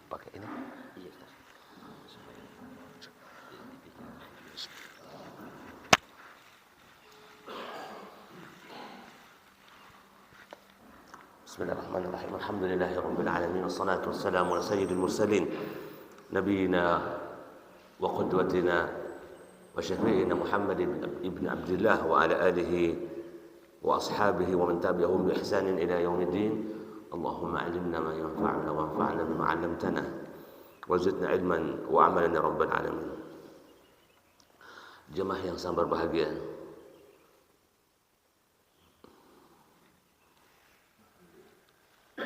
pakai ini. Bismillahirrahmanirrahim. Alhamdulillahirabbil alamin wassalatu wassalamu ala sayyidil mursalin nabiyina wa qudwatina wa syafi'ina Muhammadin ibn Abdullah wa ala alihi wa ashabihi wa man tabi'ahum bi ihsanin ila yaumiddin. Allahumma 'allimna ma yanfa'una wanfa'na bima 'allamtana wa zidna 'ilman wa 'amalan ya rabbal alamin. Jemaah yang sangat berbahagia,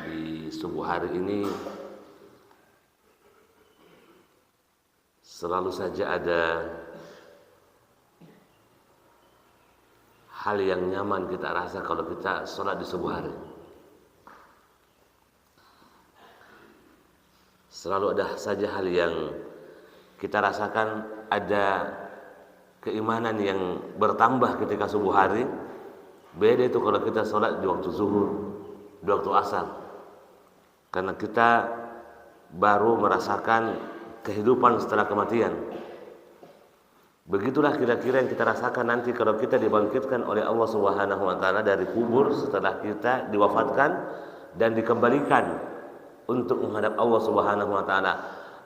di subuh hari ini selalu saja ada hal yang nyaman kita rasa kalau kita sholat di subuh hari. Selalu ada saja hal yang kita rasakan, ada keimanan yang bertambah ketika subuh hari. Beda itu kalau kita sholat di waktu zuhur, di waktu asar. Karena kita baru merasakan kehidupan setelah kematian. Begitulah kira-kira yang kita rasakan nanti kalau kita dibangkitkan oleh Allah Subhanahu wa taala dari kubur setelah kita diwafatkan dan dikembalikan untuk menghadap Allah Subhanahu wa taala.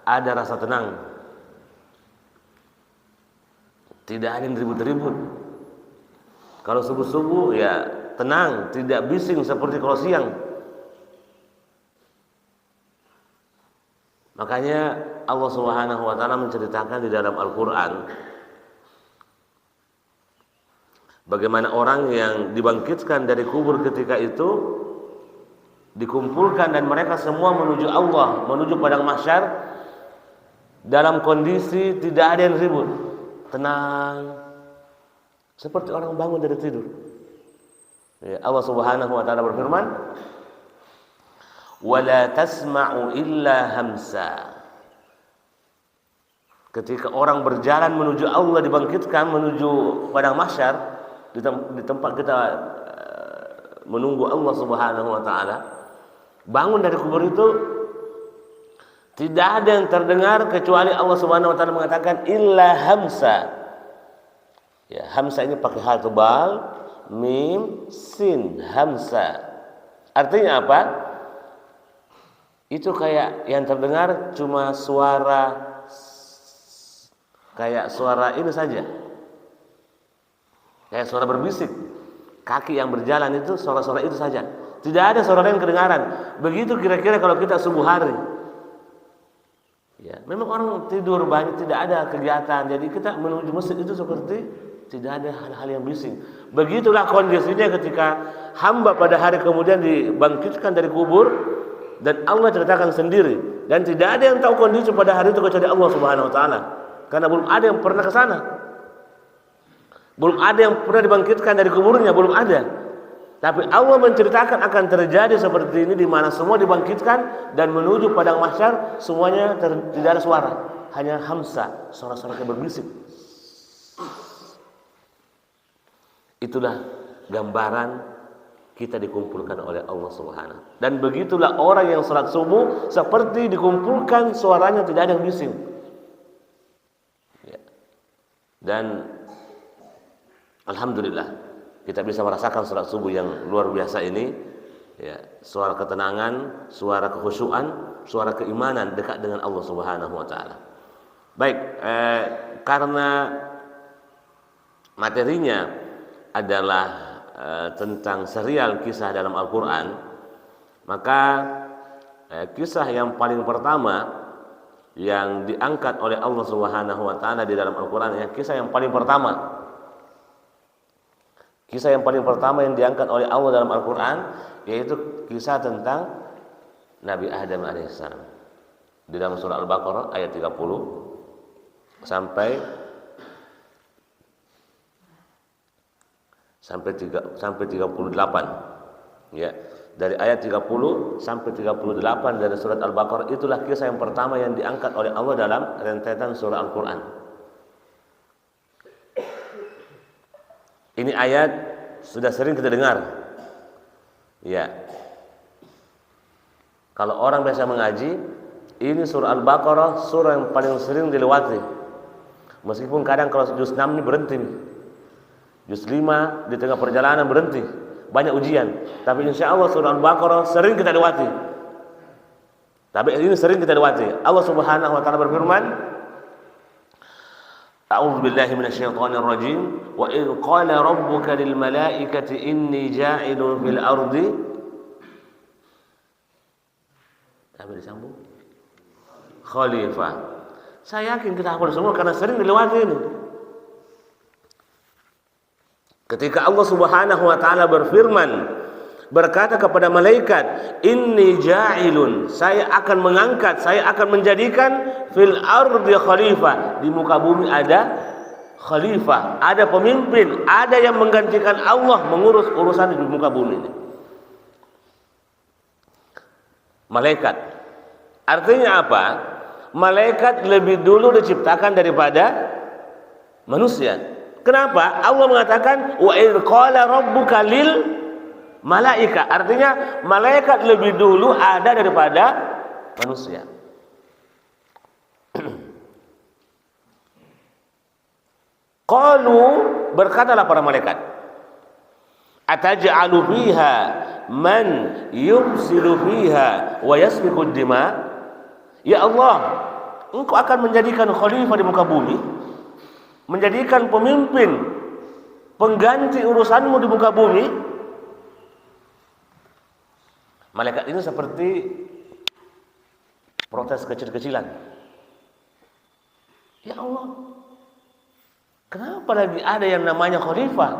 Ada rasa tenang. Tidak ada yang ribut-ribut. Kalau subuh-subuh ya tenang, tidak bising seperti kalau siang. Makanya Allah Subhanahu wa taala menceritakan di dalam Al-Qur'an bagaimana orang yang dibangkitkan dari kubur ketika itu dikumpulkan dan mereka semua menuju Allah, menuju padang mahsyar dalam kondisi tidak ada yang ribut, tenang, seperti orang bangun dari tidur. Ya, Allah Subhanahu wa taala berfirman, "Wala tasma'u illa hamsa." Ketika orang berjalan menuju Allah, dibangkitkan menuju padang mahsyar, di tempat kita menunggu Allah Subhanahu wa taala, bangun dari kubur itu tidak ada yang terdengar kecuali Allah Subhanahu wa taala mengatakan illa hamsa. Ya, hamsa ini pakai hal tebal, mim, sin, hamsa. Artinya apa? Itu kayak yang terdengar cuma suara, kayak suara ini saja. Kayak suara berbisik. Kaki yang berjalan itu suara-suara itu saja. Tidak ada suara lain kedengaran. Begitu kira-kira kalau kita subuh hari. Ya, memang orang tidur banyak, tidak ada kegiatan. Jadi kita menuju masjid itu seperti tidak ada hal-hal yang bising. Begitulah kondisinya ketika hamba pada hari kemudian dibangkitkan dari kubur dan Allah ceritakan sendiri, dan tidak ada yang tahu kondisi pada hari itu kecuali Allah Subhanahu wa taala. Karena belum ada yang pernah ke sana. Belum ada yang pernah dibangkitkan dari kuburnya, belum ada. Tapi Allah menceritakan akan terjadi seperti ini, di mana semua dibangkitkan dan menuju padang mahsyar, semuanya tidak ada suara, hanya hamsa, suara-suara yang berbisik. Itulah gambaran kita dikumpulkan oleh Allah Subhanahu. Dan begitulah orang yang salat subuh seperti dikumpulkan, suaranya tidak ada yang bising. Ya. Dan alhamdulillah kita bisa merasakan salat subuh yang luar biasa ini, ya, suara ketenangan, suara kekhusyuan, suara keimanan dekat dengan Allah Subhanahu wa taala. Baik, karena materinya adalah tentang serial kisah dalam Al-Qur'an, maka kisah yang paling pertama yang diangkat oleh Allah Subhanahu wa taala di dalam Al-Qur'an, yang kisah yang paling pertama. Kisah yang paling pertama yang diangkat oleh Allah dalam Al-Quran yaitu kisah tentang Nabi Adam alaihissalam. Di dalam surah Al-Baqarah ayat 30 sampai 38. Ya, dari ayat 30 sampai 38 dari surat Al-Baqarah itulah kisah yang pertama yang diangkat oleh Allah dalam rentetan surah Al-Quran. Ini ayat sudah sering kita dengar. Ya. Kalau orang biasa mengaji, Ini surah Al-Baqarah, surah yang paling sering dilewati. Meskipun kadang kalau juz 6 ini berhenti, juz 5 di tengah perjalanan berhenti, banyak ujian. Tapi insya Allah surah Al-Baqarah sering kita lewati. Tapi ini sering kita lewati. Allah Subhanahu wa taala berfirman, A'udzu billahi minasyaitonir rajim, wa idz qala rabbuka lil malaikati inni ja'ilun fil ardi. Apa disambung? Khalifah. Saya yakin kita hafal semua karena sering dilewati ini. Ketika Allah Subhanahu wa taala berfirman, berkata kepada malaikat, inni ja'ilun, saya akan mengangkat, saya akan menjadikan fil ardi khalifah, di muka bumi ada khalifah, ada pemimpin, ada yang menggantikan Allah mengurus urusan di muka bumi ini. Malaikat. Artinya apa? Malaikat lebih dulu diciptakan daripada manusia. Kenapa? Allah mengatakan wa idz qala rabbuka lil malaika. Artinya malaikat lebih dulu ada daripada manusia. Qalu, berkatalah para malaikat, ataj'alu fiha man yufsidu fiha wa yasfiku dima. Ya Allah, Engkau akan menjadikan khalifah di muka bumi, menjadikan pemimpin, pengganti urusanmu di muka bumi. Malaikat ini seperti protes kecil-kecilan. Ya Allah, kenapa lagi ada yang namanya khalifah?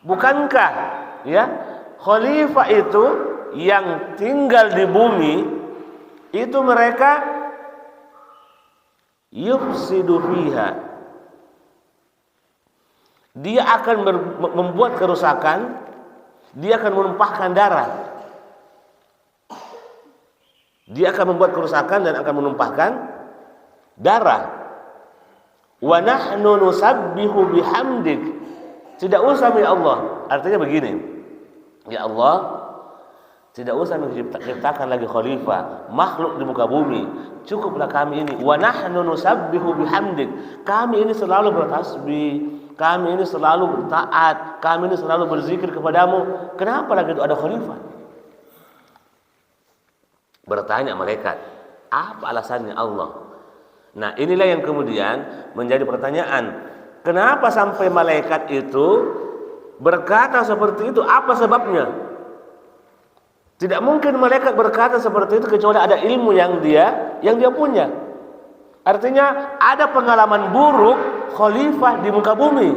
Bukankah ya khalifah itu yang tinggal di bumi itu mereka yufsidu fiha, dia akan membuat kerusakan, dia akan menumpahkan darah, dia akan membuat kerusakan dan akan menumpahkan darah. Wa nahnu nusabbihu bihamdik, tidak usah ya Allah. Artinya begini, ya Allah, tidak usah menciptakan lagi khalifah, makhluk di muka bumi. Cukuplah kami ini. Wa nahnu nusabbihu bihamdik. Kami ini selalu bertasbih, kami ini selalu bertaat, kami ini selalu berzikir kepadamu. Kenapa lagi itu ada khalifah? Bertanya malaikat, apa alasannya Allah? Nah, inilah yang kemudian menjadi pertanyaan. Kenapa sampai malaikat itu berkata seperti itu? Apa sebabnya? Tidak mungkin malaikat berkata seperti itu kecuali ada ilmu yang dia punya. Artinya ada pengalaman buruk khalifah di muka bumi.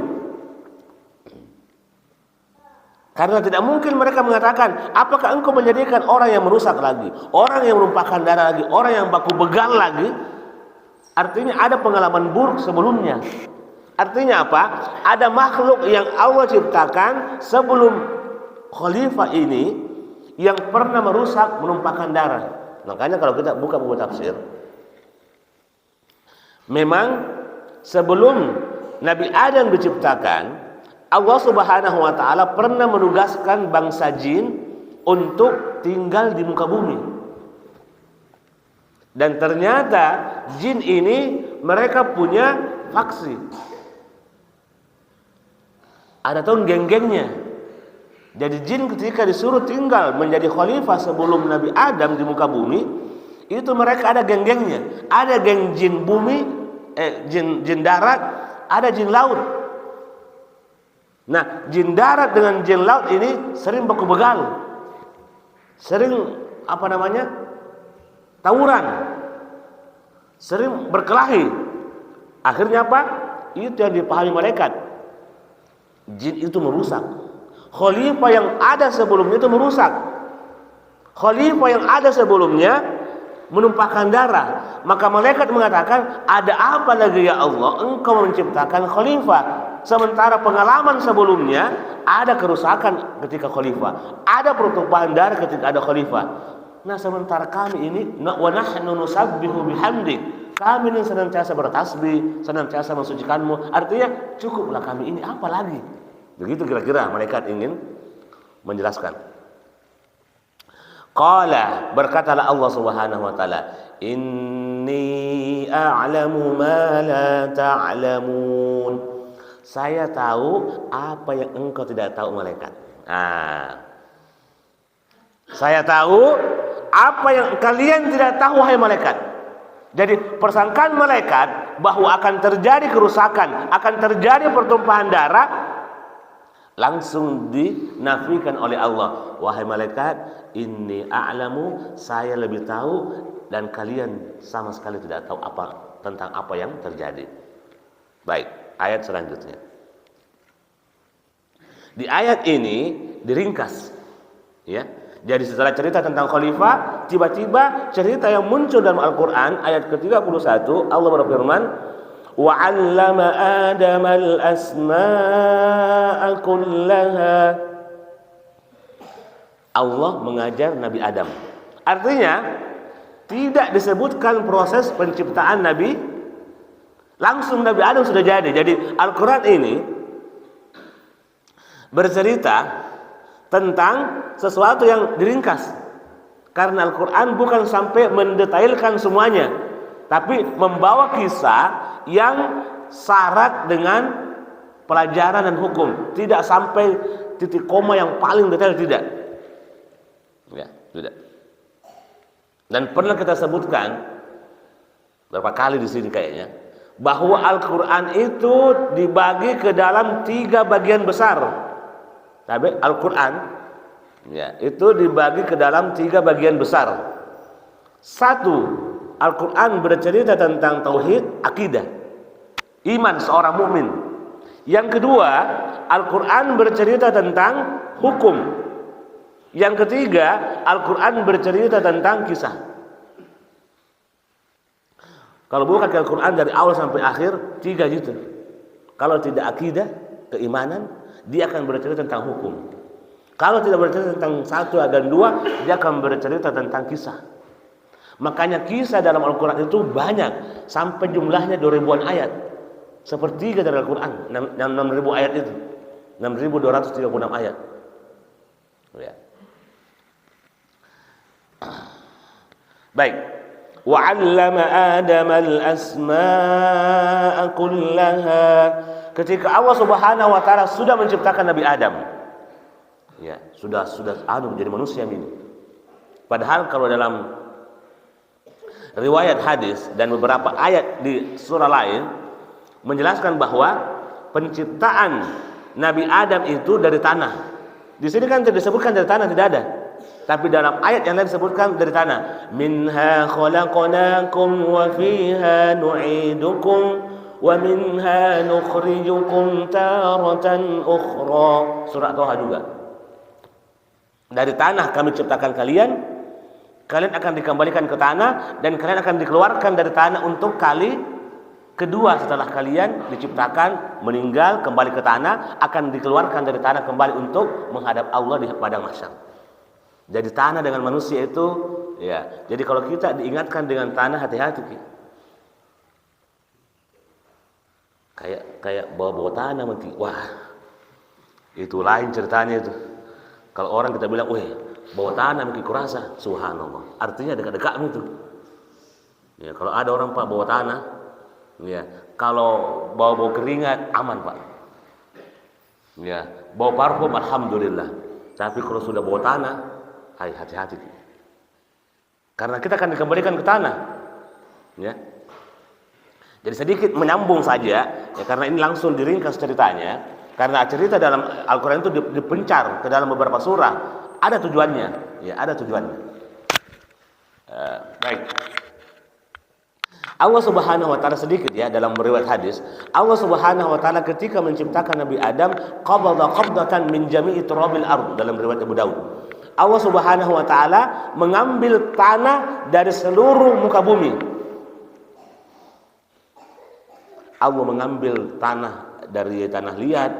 Karena tidak mungkin mereka mengatakan, apakah engkau menjadikan orang yang merusak lagi, orang yang menumpahkan darah lagi, orang yang baku begal lagi? Artinya ada pengalaman buruk sebelumnya. Artinya apa? Ada makhluk yang Allah ciptakan sebelum khalifah ini yang pernah merusak, menumpahkan darah. Makanya kalau kita buka buku tafsir, memang sebelum Nabi Adam diciptakan, Allah Subhanahu wa taala pernah menugaskan bangsa jin untuk tinggal di muka bumi. Dan ternyata jin ini mereka punya faksi. Ada tuh geng-gengnya. Jadi jin ketika disuruh tinggal menjadi khalifah sebelum Nabi Adam di muka bumi, itu mereka ada geng-gengnya. Ada geng jin bumi, jin darat, ada jin laut. Nah, jin darat dengan jin laut ini sering baku begal, sering tawuran, sering berkelahi. Akhirnya apa? Itu yang dipahami malaikat. Jin itu merusak. Khalifah yang ada sebelumnya itu merusak. Khalifah yang ada sebelumnya menumpahkan darah. Maka malaikat mengatakan, ada apa lagi ya Allah, engkau menciptakan khalifah, sementara pengalaman sebelumnya ada kerusakan ketika khalifah, ada pertumpahan darah ketika ada khalifah. Nah, sementara kami ini wa nahnu nusabbihu bihamdik, kami ini senantiasa bertasbih, senantiasa mensucikanmu. Artinya cukuplah kami ini, apa lagi? Begitu kira-kira malaikat ingin menjelaskan. Qala, berkatalah Allah Subhanahu wa taala, inni a'lamu ma la ta'lamun. Saya tahu apa yang engkau tidak tahu malaikat. Saya tahu apa yang kalian tidak tahu wahai malaikat. Jadi persangkaan malaikat bahwa akan terjadi kerusakan, akan terjadi pertumpahan darah, langsung dinafikan oleh Allah. Wahai malaikat, inni a'lamu, saya lebih tahu dan kalian sama sekali tidak tahu apa tentang apa yang terjadi. Baik, ayat selanjutnya. Di ayat ini diringkas, ya. Jadi setelah cerita tentang khalifah, tiba-tiba cerita yang muncul dalam Al-Quran ayat ke-31, Allah berfirman, wa 'allama Adama al-asma'a kullaha. Allah mengajar Nabi Adam. Artinya tidak disebutkan proses penciptaan Nabi, langsung Nabi Adam sudah jadi. Jadi Al-Quran ini bercerita tentang sesuatu yang diringkas, karena Al-Quran bukan sampai mendetailkan semuanya, tapi membawa kisah yang syarat dengan pelajaran dan hukum, tidak sampai titik koma yang paling detail, tidak. Ya, tidak. Dan pernah kita sebutkan berapa kali di sini kayaknya, bahwa Al-Quran itu dibagi ke dalam 3 bagian besar. Tapi Al-Quran, ya, itu dibagi ke dalam 3 bagian besar. 1, Al-Quran bercerita tentang tauhid, akidah, iman seorang mukmin. Yang kedua, Al-Quran bercerita tentang hukum. Yang ketiga, Al-Quran bercerita tentang kisah. Kalau bukan Al-Quran dari awal sampai akhir 3 gitu. Kalau tidak akidah, keimanan, dia akan bercerita tentang hukum. Kalau tidak bercerita tentang 1 dan 2, dia akan bercerita tentang kisah. Makanya kisah dalam Al-Quran itu banyak, sampai jumlahnya 2000-an ayat. Sepertiga dari Al-Quran, 6.000 ayat itu, 6.236 ayat. Ya. Baik. Wa 'allama Adama al-asma'a kullaha. Ketika Allah Subhanahu wa taala sudah menciptakan Nabi Adam, ya, sudah menjadi manusia ini. Padahal kalau dalam riwayat hadis dan beberapa ayat di surah lain menjelaskan bahwa penciptaan Nabi Adam itu dari tanah. Di sini kan tidak disebutkan dari tanah, tidak ada. Tapi dalam ayat yang lain disebutkan dari tanah. Minha khalaqnakum wa fiha nu'idukum wa minha nukhrijukum taratan ukhra. Surah Toha juga. Dari tanah kami ciptakan kalian, kalian akan dikembalikan ke tanah, dan kalian akan dikeluarkan dari tanah untuk kali kedua setelah kalian diciptakan, meninggal, kembali ke tanah, akan dikeluarkan dari tanah kembali untuk menghadap Allah di padang mahsyar. Jadi tanah dengan manusia itu, ya. Jadi kalau kita diingatkan dengan tanah, hati-hati. Kayak bawa tanah mati. Wah, itu lain ceritanya itu. Kalau orang kita bilang, weh, bawa tanah mungkin kurasa, subhanallah. Artinya dekat-dekat itu. Ya, kalau ada orang Pak bawa tanah, ya, kalau bawa keringat aman Pak. Ya, bawa parfum alhamdulillah. Tapi kalau sudah bawa tanah, hati-hati. Karena kita akan dikembalikan ke tanah. Ya. Jadi sedikit menyambung saja, ya, karena ini langsung diringkas ceritanya. Karena cerita dalam Al-Quran itu dipencar ke dalam beberapa surah, ada tujuannya, ya, ada tujuannya. Baik. Allah Subhanahu wa taala sedikit, ya, dalam riwayat hadis, Allah Subhanahu wa taala ketika menciptakan Nabi Adam, qabdatan min jami'i turabil ardh, dalam riwayat Abu Daud. Allah Subhanahu wa taala mengambil tanah dari seluruh muka bumi. Allah mengambil tanah dari tanah liat,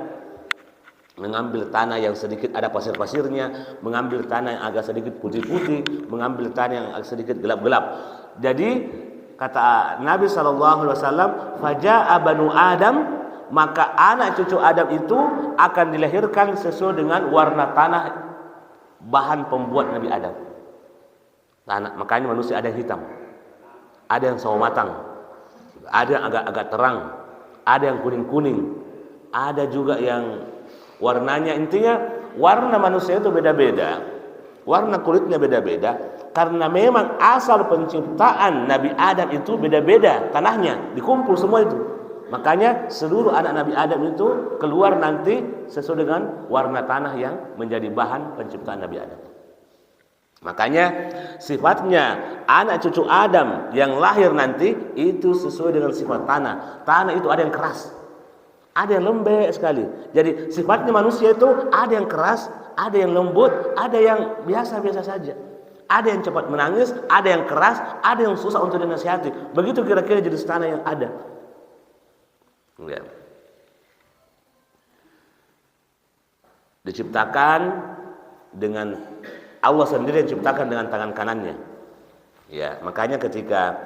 mengambil tanah yang sedikit ada pasir-pasirnya, mengambil tanah yang agak sedikit putih-putih, mengambil tanah yang agak sedikit gelap-gelap. Jadi kata Nabi SAW, faja'a banu Adam, maka anak cucu Adam itu akan dilahirkan sesuai dengan warna tanah bahan pembuat Nabi Adam. tanah. Makanya manusia ada yang hitam, ada yang sawo matang, ada yang agak-agak terang, ada yang kuning-kuning, ada juga yang warnanya, intinya warna manusia itu beda-beda, warna kulitnya beda-beda, karena memang asal penciptaan Nabi Adam itu beda-beda, tanahnya dikumpul semua itu. Makanya seluruh anak Nabi Adam itu keluar nanti sesuai dengan warna tanah yang menjadi bahan penciptaan Nabi Adam. Makanya sifatnya anak cucu Adam yang lahir nanti itu sesuai dengan sifat tanah. Tanah itu ada yang keras, ada yang lembek sekali. Jadi sifatnya manusia itu ada yang keras, ada yang lembut, ada yang biasa-biasa saja. Ada yang cepat menangis, ada yang keras, ada yang susah untuk dinasihati. Begitu kira-kira jenis tanah yang ada. Ya. Diciptakan dengan Allah sendiri yang ciptakan dengan tangan kanannya. Ya, makanya ketika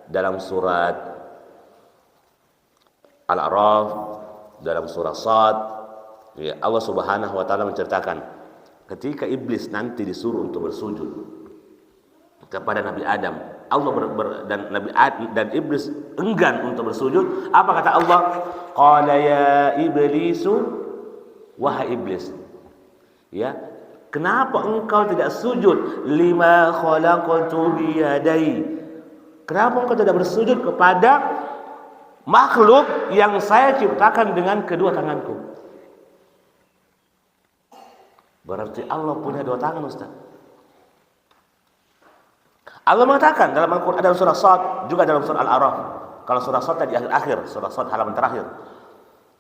dalam surat Al-A'raf, dalam surah Shad, ya, Allah Subhanahu wa taala menceritakan ketika iblis nanti disuruh untuk bersujud kepada Nabi Adam, Allah dan Nabi Adam dan iblis enggan untuk bersujud. Apa kata Allah? Qala ya iblisu, wahai iblis, ya, kenapa engkau tidak sujud lima khalaqtu biyadai? Kenapa engkau tidak bersujud kepada makhluk yang saya ciptakan dengan kedua tanganku? Berarti Allah punya dua tangan, Ustaz. Allah mengatakan dalam Al-Quran, dalam surah Shad, juga dalam surah Al-A'raf. Kalau surah Shad tadi akhir-akhir, surah Shad halaman terakhir.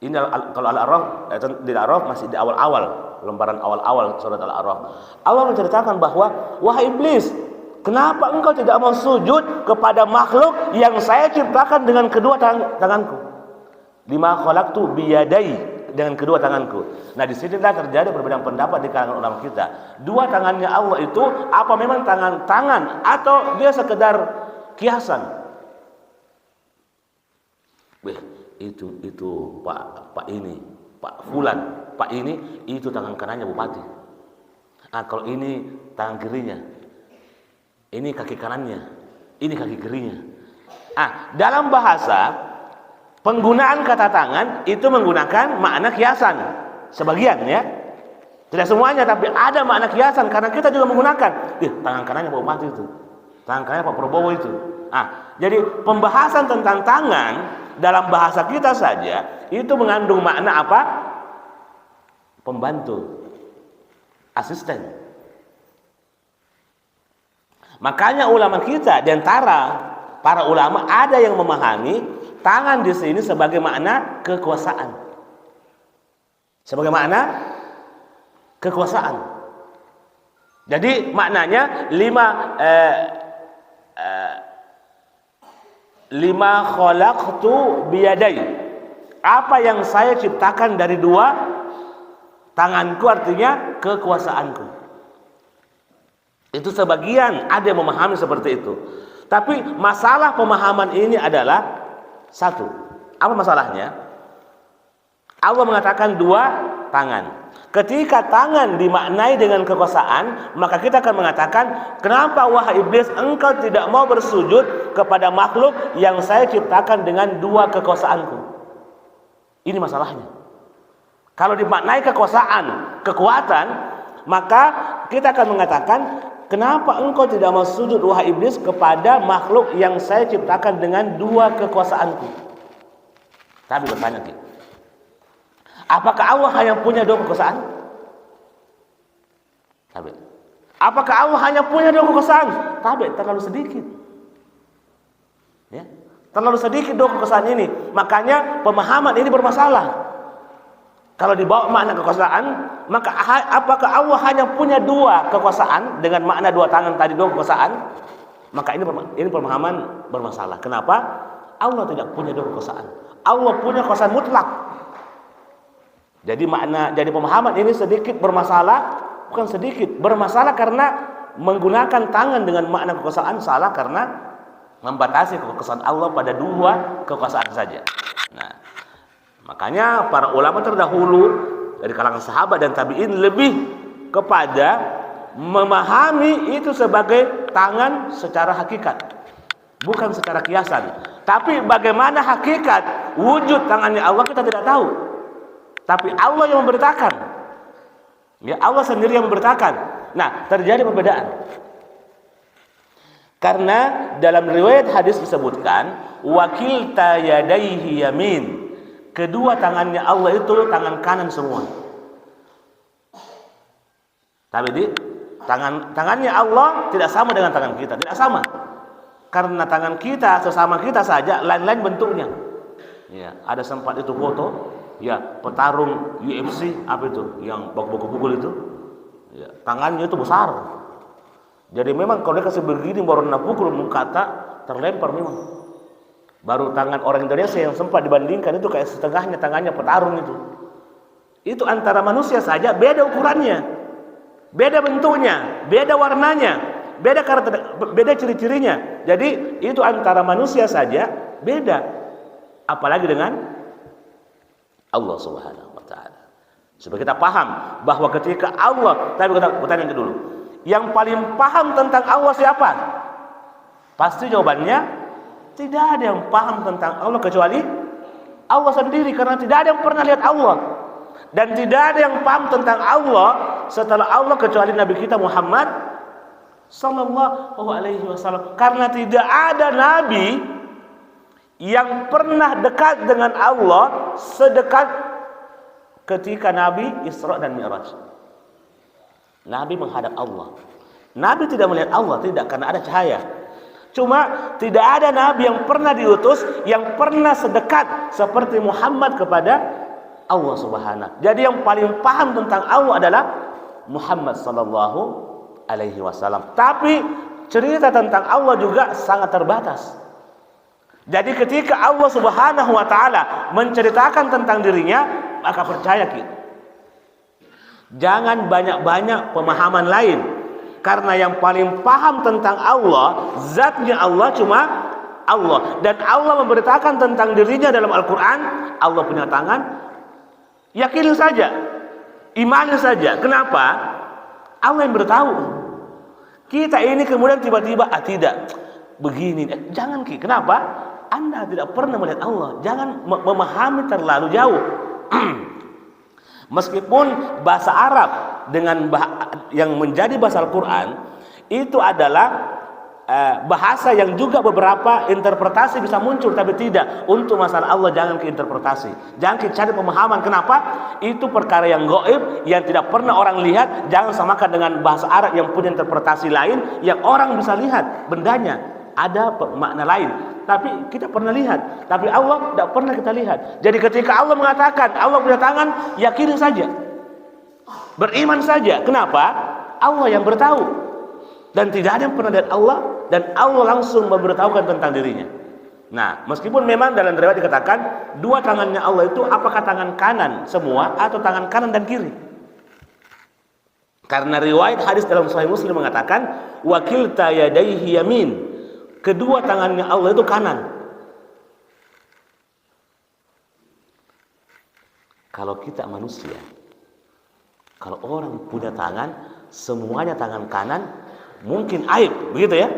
Ini kalau Al-A'raf, di Al-A'raf masih di awal-awal, lembaran awal-awal surat Al-A'raf. Allah menceritakan bahwa, wahai iblis, kenapa engkau tidak mau sujud kepada makhluk yang saya ciptakan dengan kedua tanganku? Lima khalaqtu biyadai, dengan kedua tanganku. Nah, di sinilah terjadi perbedaan pendapat di kalangan ulama kita. Dua tangannya Allah itu apa memang tangan atau dia sekedar kiasan? Itu Pak ini, Pak Fulan, Pak ini itu tangan kanannya bupati. Kalau ini tangan kirinya, ini kaki kanannya, ini kaki kirinya. Dalam bahasa penggunaan kata tangan itu menggunakan makna kiasan. Sebagian, ya, tidak semuanya, tapi ada makna kiasan karena kita juga menggunakan. Tangan kanannya Pak Bupati itu, tangan kanannya Pak Prabowo itu. Jadi pembahasan tentang tangan dalam bahasa kita saja itu mengandung makna apa? Pembantu, asisten. Makanya ulama kita, di antara para ulama ada yang memahami tangan di sini sebagai makna kekuasaan. Sebagai makna kekuasaan. Jadi maknanya lima khalaqtu biyadai. Apa yang saya ciptakan dari dua tanganku, artinya kekuasaanku. Itu sebagian ada yang memahami seperti itu. Tapi masalah pemahaman ini adalah satu. Apa masalahnya? Allah mengatakan dua tangan. Ketika tangan dimaknai dengan kekuasaan, maka kita akan mengatakan, kenapa wahai iblis engkau tidak mau bersujud kepada makhluk yang saya ciptakan dengan dua kekuasaanku? Ini masalahnya. Kalau dimaknai kekuasaan, kekuatan, maka kita akan mengatakan, kenapa engkau tidak mau sujud wahai iblis kepada makhluk yang saya ciptakan dengan dua kekuasaanku? Tapi bertanya kita, apakah Allah hanya punya dua kekuasaan? Tapi, apakah Allah hanya punya dua kekuasaan? Tapi terlalu sedikit. Ya, terlalu sedikit dua kekuasaan ini. Makanya pemahaman ini bermasalah. Kalau dibawa makna kekuasaan, maka apakah Allah hanya punya dua kekuasaan dengan makna dua tangan tadi, dua kekuasaan? Maka ini pemahaman bermasalah. Kenapa? Allah tidak punya dua kekuasaan. Allah punya kekuasaan mutlak. Jadi pemahaman ini sedikit bermasalah, bukan sedikit, bermasalah karena menggunakan tangan dengan makna kekuasaan, salah karena membatasi kekuasaan Allah pada dua kekuasaan saja. Nah, makanya para ulama terdahulu dari kalangan sahabat dan tabi'in lebih kepada memahami itu sebagai tangan secara hakikat, bukan secara kiasan. Tapi bagaimana hakikat wujud tangannya Allah kita tidak tahu. Tapi Allah yang memberitakan. Ya, Allah sendiri yang memberitakan. Nah, terjadi perbedaan. Karena dalam riwayat hadis disebutkan wakilta yadaihi yamin. Kedua tangannya Allah itu tangan kanan semua. Tapi tangannya Allah tidak sama dengan tangan kita, tidak sama. Karena tangan kita sesama kita saja lain-lain bentuknya. Ya, ada sempat itu foto, ya, petarung UFC apa itu, yang pukul itu. Ya, tangannya itu besar. Jadi memang kalau dia kasih begini baru nak pukul kata terlempar memang. Baru tangan orang Indonesia yang sempat dibandingkan itu kayak setengahnya tangannya petarung itu. Itu antara manusia saja beda ukurannya. Beda bentuknya, beda warnanya, beda ciri-cirinya. Jadi itu antara manusia saja beda. Apalagi dengan Allah Subhanahu wa taala. Supaya kita paham bahwa ketika Allah, tapi kita bertanya dulu, yang paling paham tentang Allah siapa? Pasti jawabannya tidak ada yang paham tentang Allah kecuali Allah sendiri, karena tidak ada yang pernah lihat Allah. Dan tidak ada yang paham tentang Allah setelah Allah kecuali Nabi kita Muhammad sallallahu alaihi wasallam. Karena tidak ada nabi yang pernah dekat dengan Allah sedekat ketika Nabi Isra dan Mi'raj. Nabi menghadap Allah. Nabi tidak melihat Allah, tidak, karena ada cahaya. Cuma tidak ada nabi yang pernah diutus yang pernah sedekat seperti Muhammad kepada Allah Subhanahu. Jadi yang paling paham tentang Allah adalah Muhammad sallallahu alaihi wasallam. Tapi cerita tentang Allah juga sangat terbatas. Jadi ketika Allah Subhanahu wa taala menceritakan tentang dirinya, maka percaya kita. Jangan banyak-banyak pemahaman lain. Karena yang paling paham tentang Allah, zatnya Allah cuma Allah. Dan Allah memberitakan tentang dirinya dalam Al-Quran. Allah punya tangan. Yakini saja, imani saja. Kenapa? Allah yang bertahu. Kita ini kemudian tiba-tiba tidak begini. Jangan Ki. Kenapa? Anda tidak pernah melihat Allah. Jangan memahami terlalu jauh. Meskipun bahasa Arab dengan yang menjadi bahasa Al-Quran itu adalah bahasa yang juga beberapa interpretasi bisa muncul, tapi tidak untuk masalah Allah. Jangan ke interpretasi, jangan cari pemahaman. Kenapa? Itu perkara yang gaib yang tidak pernah orang lihat. Jangan samakan dengan bahasa Arab yang punya interpretasi lain yang orang bisa lihat bendanya ada makna lain, tapi kita pernah lihat, tapi Allah tidak pernah kita lihat. Jadi ketika Allah mengatakan Allah punya tangan, yakini saja, beriman saja. Kenapa? Allah yang bertahu. Dan tidak ada yang pernah lihat Allah, dan Allah langsung memberitahukan tentang dirinya. Nah, meskipun memang dalam riwayat dikatakan dua tangannya Allah itu apakah tangan kanan semua atau tangan kanan dan kiri? Karena riwayat hadis dalam Sahih Muslim mengatakan wakilta yadaihi yamin. Kedua tangannya Allah itu kanan. Kalau kita manusia, kalau orang punya tangan semuanya tangan kanan, mungkin aib, begitu ya?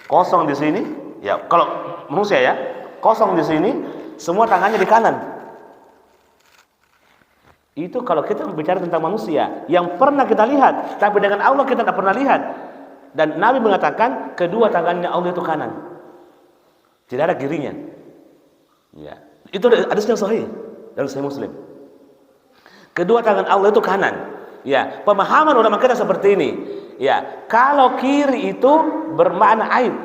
Kosong di sini, ya kalau manusia ya, kosong di sini, semua tangannya di kanan. Itu kalau kita bicara tentang manusia yang pernah kita lihat, tapi dengan Allah kita tidak pernah lihat. Dan Nabi mengatakan kedua tangannya Allah itu kanan, tidak ada kirinya. Ya, itu hadisnya sahih dalam Sahih Muslim. Kedua tangan Allah itu kanan. Ya, pemahaman ulama kita seperti ini. Ya, kalau kiri itu bermakna aib.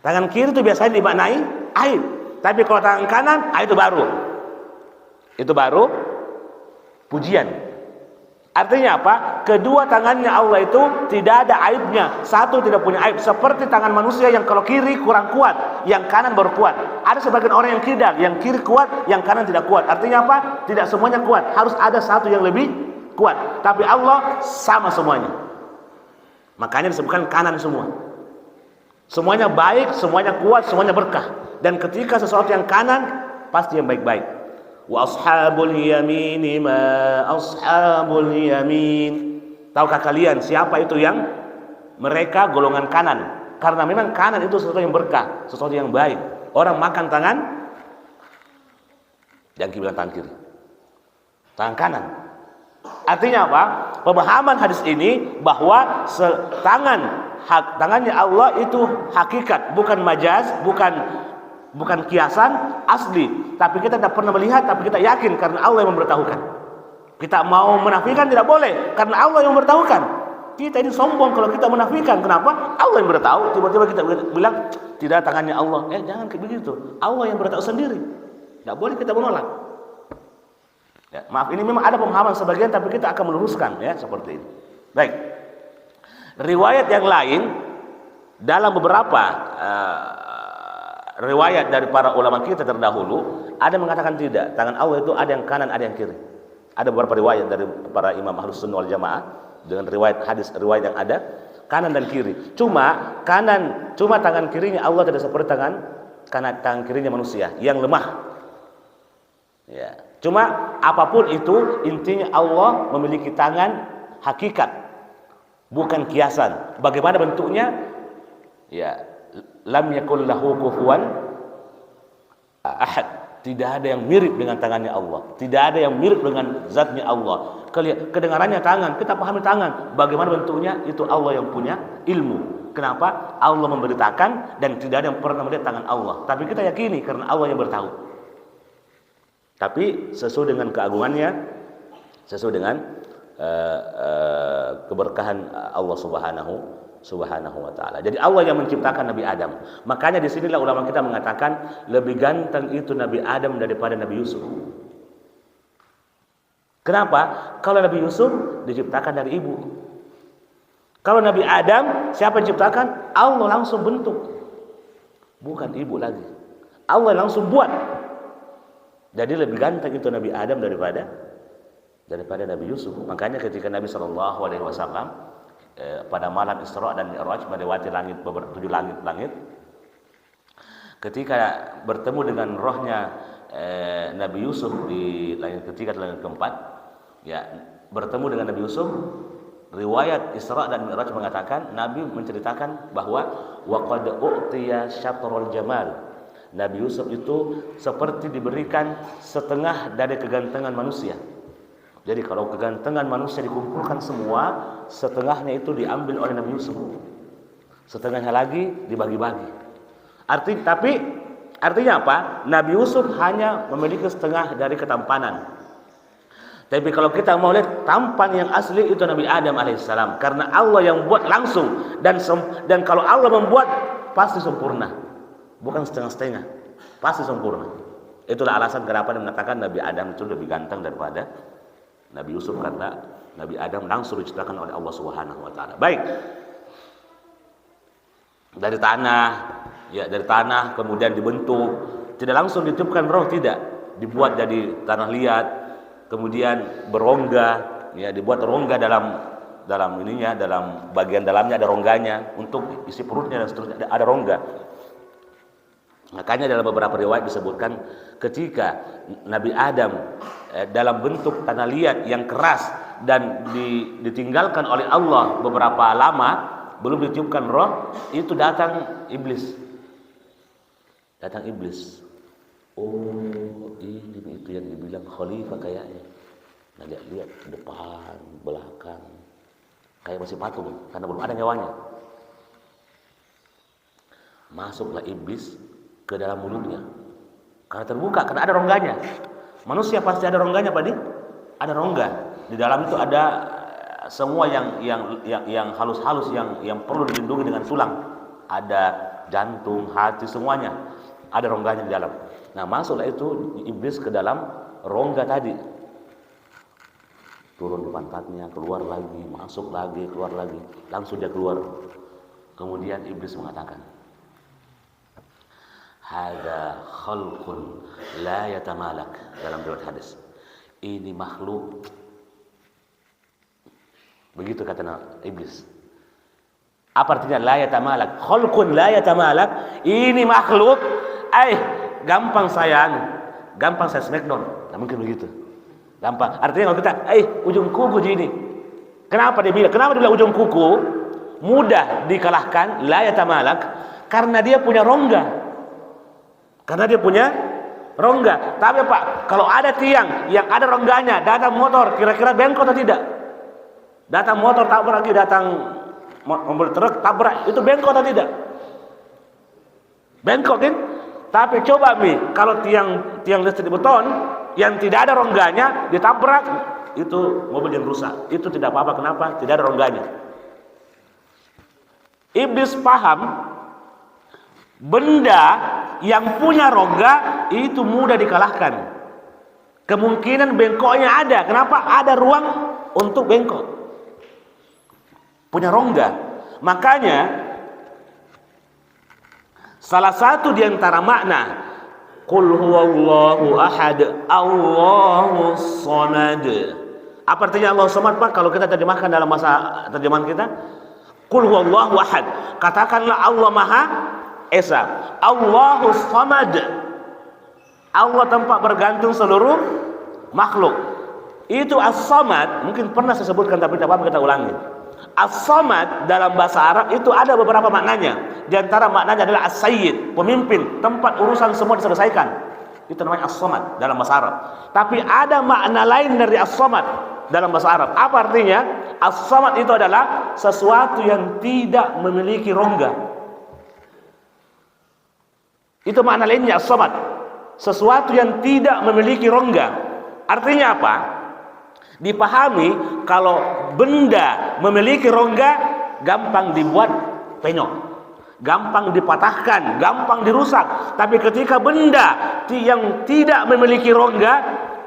Tangan kiri itu biasanya dimaknai aib. Tapi kalau tangan kanan, itu baru. Itu baru pujian. Artinya apa? Kedua tangannya Allah itu tidak ada aibnya. Satu tidak punya aib. Seperti tangan manusia yang kalau kiri kurang kuat, yang kanan baru kuat. Ada sebagian orang yang kidal, yang kiri kuat, yang kanan tidak kuat. Artinya apa? Tidak semuanya kuat. Harus ada satu yang lebih kuat. Tapi Allah sama semuanya. Makanya disebutkan kanan semua. Semuanya baik, semuanya kuat, semuanya berkah. Dan ketika sesuatu yang kanan, pasti yang baik-baik. Wa ashabul yamini ma ashabul yamin. Tahukah kalian siapa itu yang mereka golongan kanan. Karena memang kanan itu sesuatu yang berkah, sesuatu yang baik. Orang makan tangan, jangan bilang tangan kiri, tangan kanan. Artinya apa? Pemahaman hadis ini bahwa tangannya Allah itu hakikat, bukan majaz, bukan kiasan, asli. Tapi kita tidak pernah melihat, tapi kita yakin karena Allah yang memberitahukan. Kita mau menafikan tidak boleh, karena Allah yang memberitahukan. Kita ini sombong kalau kita menafikan. Kenapa? Allah yang beritahu. Tiba-tiba kita bilang tidak, tangannya Allah. Jangan kayak begitu. Allah yang beritahu sendiri. Tidak boleh kita menolak. Ya, maaf, ini memang ada pemahaman sebagian, tapi kita akan meluruskan ya seperti ini. Baik. Riwayat yang lain dalam beberapa riwayat dari para ulama kita terdahulu ada mengatakan tidak. Tangan Allah itu ada yang kanan, ada yang kiri. Ada beberapa riwayat dari para imam Ahlus Sunnah wal Jamaah dengan riwayat hadis riwayat yang ada kanan dan kiri. Cuma tangan kirinya Allah tidak seperti tangan kirinya manusia yang lemah. Ya. Cuma apapun itu intinya Allah memiliki tangan hakikat, bukan kiasan. Bagaimana bentuknya? Ya, lam yakul lahu kufuwan ahad. Tidak ada yang mirip dengan tangannya Allah. Tidak ada yang mirip dengan zatnya Allah. Kedengarannya tangan, kita pahami tangan. Bagaimana bentuknya? Itu Allah yang punya ilmu. Kenapa? Allah memberitakan dan tidak ada yang pernah melihat tangan Allah. Tapi kita yakini karena Allah yang bertahu. Tapi sesuai dengan keagungannya, sesuai dengan keberkahan Allah Subhanahu wa ta'ala. Jadi Allah yang menciptakan Nabi Adam. Makanya disinilah ulama kita mengatakan lebih ganteng itu Nabi Adam daripada Nabi Yusuf. Kenapa? Kalau Nabi Yusuf diciptakan dari ibu. Kalau Nabi Adam siapa yang ciptakan? Allah langsung bentuk. Bukan ibu lagi. Allah langsung buat. Jadi lebih ganteng itu Nabi Adam daripada Nabi Yusuf. Makanya ketika Nabi SAW pada malam Isra dan Mi'raj melewati langit, 7 langit, ketika bertemu dengan rohnya Nabi Yusuf di langit ketiga dan langit keempat, ya bertemu dengan Nabi Yusuf. Riwayat Isra dan Mi'raj mengatakan Nabi menceritakan bahwa waqad u'tiya syatrul jamal. Nabi Yusuf itu seperti diberikan setengah dari kegantengan manusia. Jadi kalau kegantengan manusia dikumpulkan semua, setengahnya itu diambil oleh Nabi Yusuf. Setengahnya lagi dibagi-bagi. Artinya apa? Nabi Yusuf hanya memiliki setengah dari ketampanan. Tapi kalau kita mau lihat tampan yang asli itu Nabi Adam alaihissalam. Karena Allah yang buat langsung. Dan kalau Allah membuat pasti sempurna. Bukan setengah-setengah. Pasti sempurna. Itulah alasan kenapa dia mengatakan Nabi Adam itu lebih ganteng daripada Nabi Yusuf, karena Nabi Adam langsung diciptakan oleh Allah Subhanahu wa ta'ala. Baik. Dari tanah kemudian dibentuk, tidak langsung ditiupkan roh, tidak. Dibuat jadi tanah liat, kemudian berongga, ya dibuat rongga dalam ininya, dalam bagian dalamnya ada rongganya untuk isi perutnya dan seterusnya ada rongga. Makanya dalam beberapa riwayat disebutkan ketika Nabi Adam dalam bentuk tanah liat yang keras dan ditinggalkan oleh Allah beberapa lama belum ditiupkan roh, itu datang iblis. Oh, ini itu yang dibilang khalifah kayaknya. Nah, lihat depan, belakang, kayak masih patung karena belum ada nyawanya. Masuklah iblis ke dalam mulutnya. Karena terbuka, karena ada rongganya. Manusia pasti ada rongganya, Pak Di. Ada rongga. Di dalam itu ada semua yang halus-halus yang perlu dilindungi dengan tulang. Ada jantung, hati, semuanya. Ada rongganya di dalam. Nah, masuklah itu iblis ke dalam rongga tadi. Turun di pantatnya, keluar lagi, masuk lagi, keluar lagi. Langsung dia keluar. Kemudian iblis mengatakan, "Hada khalqun la yatamalak." Dalam riwayat hadis. Ini makhluk. Begitu kata iblis. Apa artinya la yatamalak? Khalqun la yatamalak. Ini makhluk. Gampang saya smackdown. Nah, mungkin begitu. Gampang. Artinya kalau kita, ujung kuku gini. Kenapa dia bilang ujung kuku? mudah dikalahkan, la yatamalak, karena dia punya rongga. Karena dia punya rongga. Tapi Pak, kalau ada tiang yang ada rongganya, datang motor, kira-kira bengkok atau tidak? Datang motor tabrak lagi, datang mobil truk tabrak, itu bengkok atau tidak? Bengkok kan? Tapi coba kalau tiang listrik beton yang tidak ada rongganya ditabrak, itu mobil yang rusak. Itu tidak apa-apa, kenapa? Tidak ada rongganya. Iblis paham benda yang punya rongga itu mudah dikalahkan. Kemungkinan bengkoknya ada. Kenapa? Ada ruang untuk bengkok. Punya rongga. Makanya salah satu di antara makna Qul huwallahu ahad, Allahus samad. Apa artinya Allah samad, Pak? Kalau kita terjemahkan dalam bahasa terjemahan kita, Qul huwallahu ahad. Katakanlah Allah Maha Esa. Allahus samad. Allah tempat bergantung seluruh makhluk. Itu as-samad, mungkin pernah saya sebutkan tapi tidak apa-apa kita ulangi. As-samad dalam bahasa Arab itu ada beberapa maknanya. Di antara maknanya adalah as-sayyid, pemimpin, tempat urusan semua diselesaikan. Itu namanya as-samad dalam bahasa Arab. Tapi ada makna lain dari as-samad dalam bahasa Arab. Apa artinya? As-samad itu adalah sesuatu yang tidak memiliki rongga. Itu makna lainnya as-samad. Sesuatu yang tidak memiliki rongga. Artinya apa? Dipahami kalau benda memiliki rongga gampang dibuat penyok, gampang dipatahkan, gampang dirusak. Tapi ketika benda yang tidak memiliki rongga,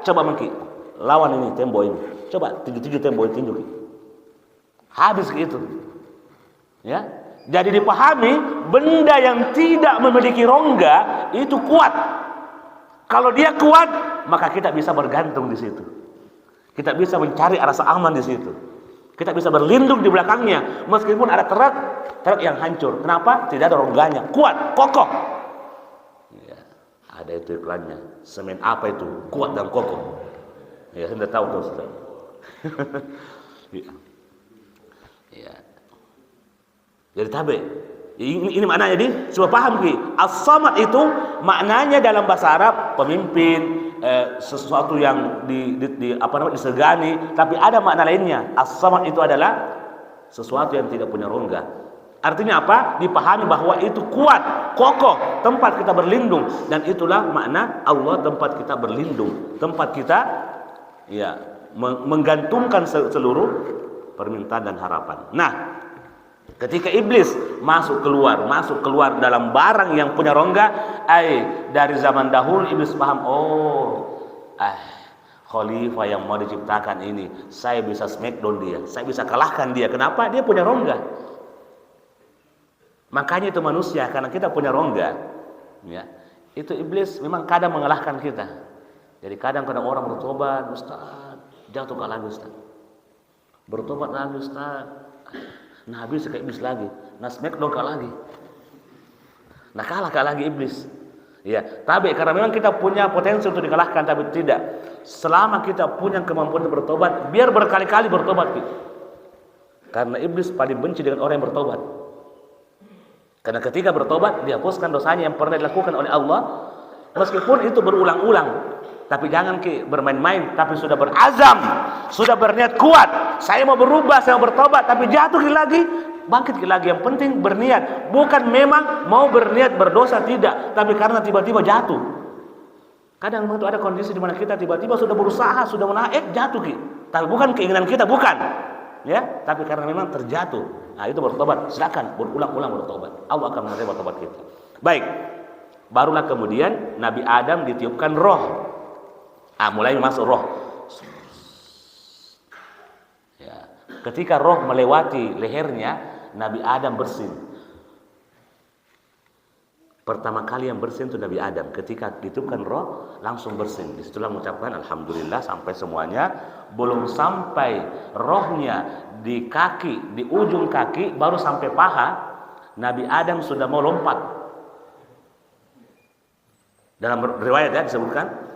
coba mengki lawan ini tembok ini, coba tujuh tembok ini tinju, habis gitu. Ya, jadi dipahami benda yang tidak memiliki rongga itu kuat. Kalau dia kuat, maka kita bisa bergantung di situ. Kita bisa mencari rasa aman di situ. Kita bisa berlindung di belakangnya, meskipun ada truk yang hancur. Kenapa? Tidak ada rongganya, kuat, kokoh. Ya, ada itu iklannya. Semen apa itu? Kuat dan kokoh. Ya, saya tahu tuh. Ya. Ya. Jadi tabe. Ini maknanya jadi coba paham ki. As-samad itu maknanya dalam bahasa Arab pemimpin, sesuatu yang disegani, tapi ada makna lainnya. As-samad itu adalah sesuatu yang tidak punya rongga. Artinya apa? Dipahami bahwa itu kuat, kokoh, tempat kita berlindung, dan itulah makna Allah tempat kita berlindung, tempat kita ya menggantungkan seluruh permintaan dan harapan. Nah, ketika iblis masuk keluar dalam barang yang punya rongga, dari zaman dahulu iblis paham, khalifah yang mau diciptakan ini, saya bisa smackdown dia, saya bisa kalahkan dia. Kenapa? Dia punya rongga. Makanya itu manusia, karena kita punya rongga, ya, itu iblis memang kadang mengalahkan kita. Jadi kadang-kadang orang bertobat, Ustaz, jatuh kalah Ustaz. Bertobat lagi Ustaz. Nah habis kayak iblis lagi, nah smackdown kalah lagi, nah kalah lagi iblis. Ya, tapi karena memang kita punya potensi untuk dikalahkan, tapi tidak. Selama kita punya kemampuan untuk bertobat, biar berkali-kali bertobat. Karena iblis paling benci dengan orang yang bertobat. Karena ketika bertobat, dihapuskan dosanya yang pernah dilakukan oleh Allah, meskipun itu berulang-ulang. Tapi jangan bermain-main, tapi sudah berazam, sudah berniat kuat. Saya mau berubah, saya mau bertobat, tapi jatuh lagi, bangkit lagi. Yang penting berniat, bukan memang mau berniat berdosa, tidak, tapi karena tiba-tiba jatuh. Kadang itu ada kondisi di mana kita tiba-tiba sudah berusaha, sudah menaik, jatuh tapi bukan keinginan kita, bukan, ya, tapi karena memang terjatuh. Nah itu bertobat, silakan berulang-ulang bertobat. Allah akan menerima tobat kita. Baik, barulah kemudian Nabi Adam ditiupkan roh. Mulai masuk roh. Ya. Ketika roh melewati lehernya, Nabi Adam bersin. Pertama kali yang bersin itu Nabi Adam. Ketika ditiupkan roh, langsung bersin. Disitulah mengucapkan Alhamdulillah sampai semuanya. Belum sampai rohnya di kaki, di ujung kaki, baru sampai paha, Nabi Adam sudah mau lompat. Dalam riwayat ya disebutkan,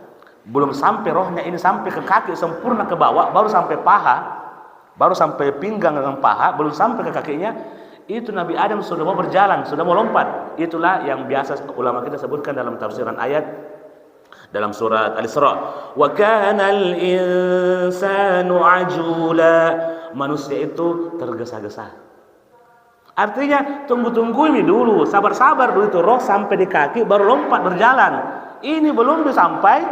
belum sampai rohnya ini sampai ke kaki sempurna ke bawah, baru sampai paha, baru sampai pinggang dengan paha, belum sampai ke kakinya, Itu Nabi Adam sudah mau berjalan, sudah mau lompat. Itulah yang biasa ulama kita sebutkan dalam tafsiran ayat dalam surat Al-Isra. Wa kana al-insanu ajula. Manusia itu tergesa-gesa. Artinya tunggu-tunggu ini dulu, sabar-sabar dulu itu roh sampai di kaki baru lompat berjalan. Ini belum sampai,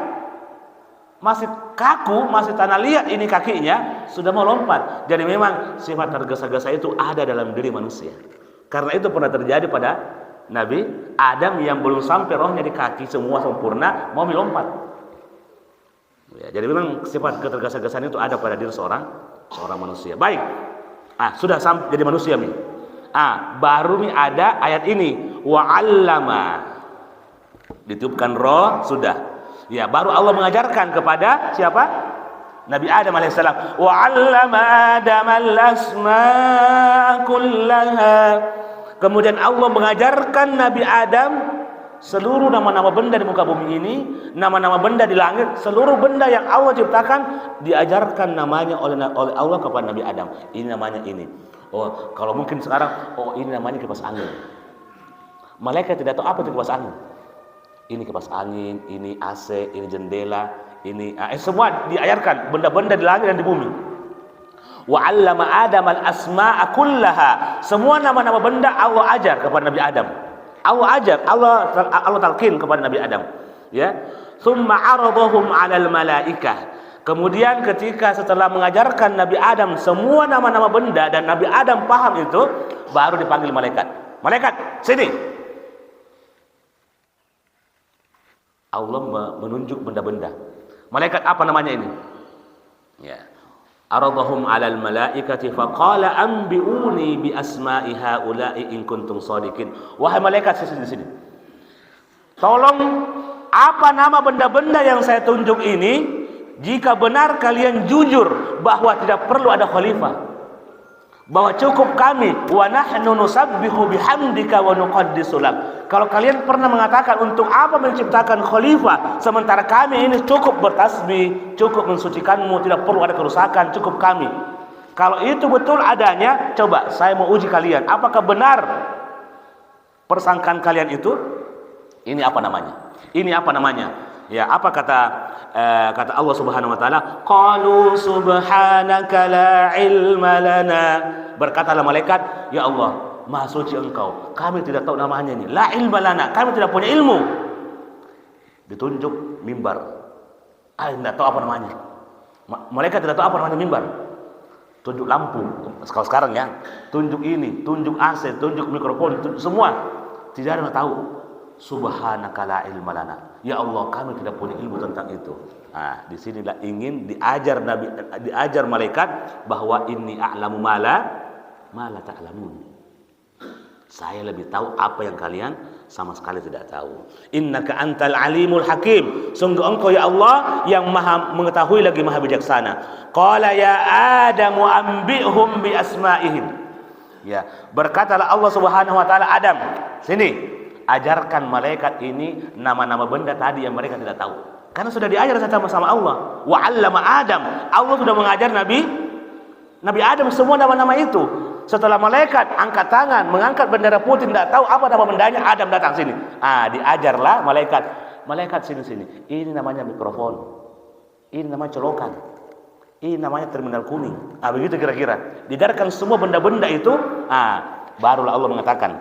masih kaku, masih tanah liat ini kakinya, sudah mau lompat. Jadi memang sifat tergesa-gesa itu ada dalam diri manusia. Karena itu pernah terjadi pada Nabi Adam yang belum sampai rohnya di kaki semua sempurna mau melompat. Ya, jadi memang sifat ketergesa-gesaan itu ada pada diri seorang manusia. Baik. Sudah sampai jadi manusia nih. Baru nih ada ayat ini, wa 'allama. Ditiupkan roh sudah. Ya, baru Allah mengajarkan kepada siapa? Nabi Adam alaihissalam. Wa 'allama Adam al-asma'a kullaha. Kemudian Allah mengajarkan Nabi Adam seluruh nama-nama benda di muka bumi ini, nama-nama benda di langit, seluruh benda yang Allah ciptakan diajarkan namanya oleh Allah kepada Nabi Adam. Ini namanya ini. Oh, kalau mungkin sekarang, ini namanya kipas angin. Malaikat tidak tahu apa itu kipas angin. Ini kipas angin, ini AC, ini jendela, ini semua diajarkan benda-benda di langit dan di bumi. Wa 'allama Adam al-asma'a kullaha. Semua nama-nama benda Allah ajar kepada Nabi Adam. Allah ajar, Allah talqin kepada Nabi Adam. Ya. Tsumma 'aradahum 'alal malaikah. Kemudian ketika setelah mengajarkan Nabi Adam semua nama-nama benda dan Nabi Adam paham itu, baru dipanggil malaikat. Malaikat, sini. Allah menunjuk benda-benda. Malaikat apa namanya ini? Ya. Aradahum 'alal malaikati faqala anbi'uni bi asma'i haula'i in kuntum shadiqin. Wahai malaikat di sini. Tolong apa nama benda-benda yang saya tunjuk ini jika benar kalian jujur bahwa tidak perlu ada khalifah. Bahwa cukup kami wa nahnu nusabbihu bihamdika wa nuqaddisu lak. Kalau kalian pernah mengatakan untuk apa menciptakan khalifah sementara kami ini cukup bertasbih, cukup mensucikanmu, tidak perlu ada kerusakan, cukup kami. Kalau itu betul adanya, coba saya mau uji kalian, apakah benar persangkaan kalian itu? Ini apa namanya? Ini apa namanya? Ya, apa kata Allah Subhanahu wa taala? Qalu subhanaka la ilma lana. Berkatalah malaikat, ya Allah, Maha suci Engkau. Kami tidak tahu namanya ini. La ilma lana, kami tidak punya ilmu. Ditunjuk mimbar. Tidak tahu apa namanya. Malaikat tidak tahu apa namanya mimbar. Tunjuk lampu. Kalau sekarang ya, tunjuk ini, tunjuk AC, tunjuk mikrofon, tunjuk semua. Tidak ada yang tahu. Subhanaka la ilma lana. Ya Allah, kami tidak punya ilmu tentang itu. Di sinilah ingin diajar malaikat bahwa inni a'lamu ma la ta'lamun. Saya lebih tahu apa yang kalian sama sekali tidak tahu. Innaka antal alimul hakim. Sungguh Engkau ya Allah yang maha mengetahui lagi maha bijaksana. Qala ya Adamu anbi'hum bi asma'ihim. Ya, berkatalah Allah Subhanahu wa taala, Adam, sini. Ajarkan malaikat ini nama-nama benda tadi yang mereka tidak tahu. Karena sudah diajar sama Allah. Wa 'allama Adam. Allah sudah mengajar Nabi Adam semua nama-nama itu. Setelah malaikat angkat tangan, mengangkat bendera putih, tidak tahu apa nama bendanya, Adam datang sini. Diajarlah malaikat. Malaikat sini. Ini namanya mikrofon. Ini namanya colokan. Ini namanya terminal kuning. Begitu kira-kira. Diajarkan semua benda-benda itu, barulah Allah mengatakan.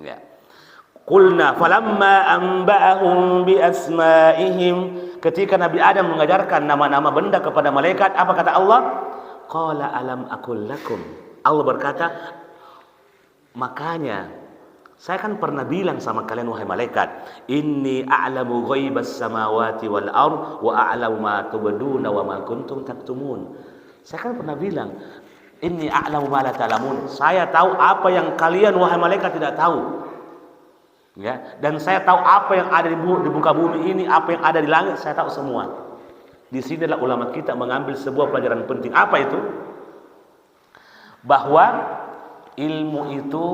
Ya. Qulna falamma anba'ahum bi asma'ihim. Ketika Nabi Adam mengajarkan nama-nama benda kepada malaikat, apa kata Allah? Qala alam aqul lakum. Allah berkata, makanya saya kan pernah bilang sama kalian wahai malaikat, inni a'lamu ghaibas samawati wal ard wa a'lamu ma tubduna wa ma kuntum taktumun. Saya kan pernah bilang, inni a'lamu ma la ta'lamun. Saya tahu apa yang kalian wahai malaikat tidak tahu. Ya, dan saya tahu apa yang ada di muka bumi ini, apa yang ada di langit, saya tahu semua. Di sinilah ulama kita mengambil sebuah pelajaran penting. Apa itu? Bahwa ilmu itu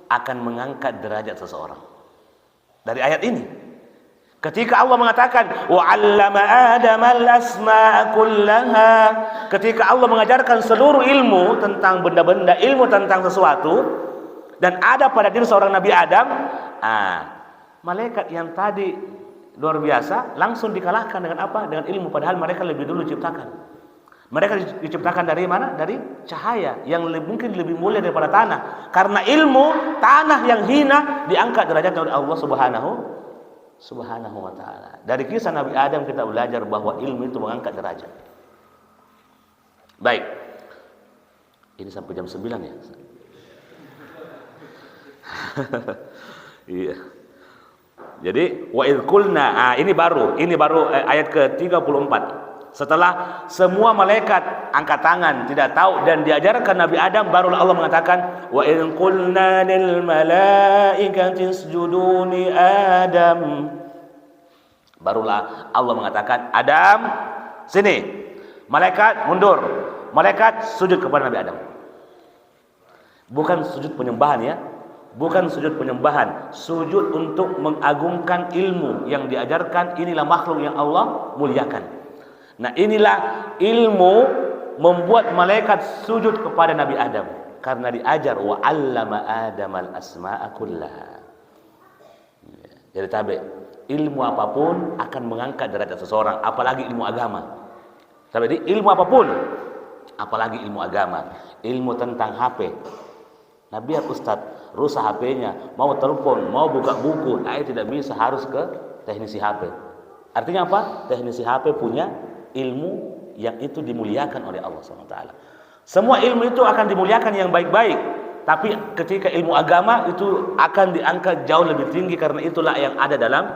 akan mengangkat derajat seseorang. Dari ayat ini. Ketika Allah mengatakan wa 'allama Adama al-asma'a kullaha, ketika Allah mengajarkan seluruh ilmu tentang benda-benda, ilmu tentang sesuatu, dan ada pada diri seorang Nabi Adam, malaikat yang tadi luar biasa langsung dikalahkan dengan apa? Dengan ilmu, padahal mereka lebih dulu diciptakan. Mereka diciptakan dari mana? Dari cahaya yang mungkin lebih mulia daripada tanah. Karena ilmu, tanah yang hina diangkat derajatnya oleh Allah Subhanahu wa ta'ala. Dari kisah Nabi Adam kita belajar bahwa ilmu itu mengangkat derajat. Baik. Ini sampai jam 9 ya. Iya. Jadi wa idh qulna, ini baru ayat ke-34. Setelah semua malaikat angkat tangan, tidak tahu dan diajarkan Nabi Adam, barulah Allah mengatakan wa idh qulna lil malaikati isjudu li Adam. Barulah Allah mengatakan, Adam, sini. Malaikat mundur. Malaikat sujud kepada Nabi Adam. Bukan sujud penyembahan ya. Bukan sujud penyembahan, sujud untuk mengagungkan ilmu yang diajarkan. Inilah makhluk yang Allah muliakan. Nah, inilah ilmu membuat malaikat sujud kepada Nabi Adam karena diajar wa 'allama Adamal asma'a kullaha. Jadi tabe, ilmu apapun akan mengangkat derajat seseorang, apalagi ilmu agama. Tapi ilmu apapun, apalagi ilmu agama, ilmu tentang HP. Nabi Ustaz rusak HP-nya, mau telepon, mau buka buku, tidak bisa, harus ke teknisi HP. Artinya apa? Teknisi HP punya ilmu yang itu dimuliakan oleh Allah SWT. Semua ilmu itu akan dimuliakan yang baik-baik, tapi ketika ilmu agama itu akan diangkat jauh lebih tinggi, karena itulah yang ada dalam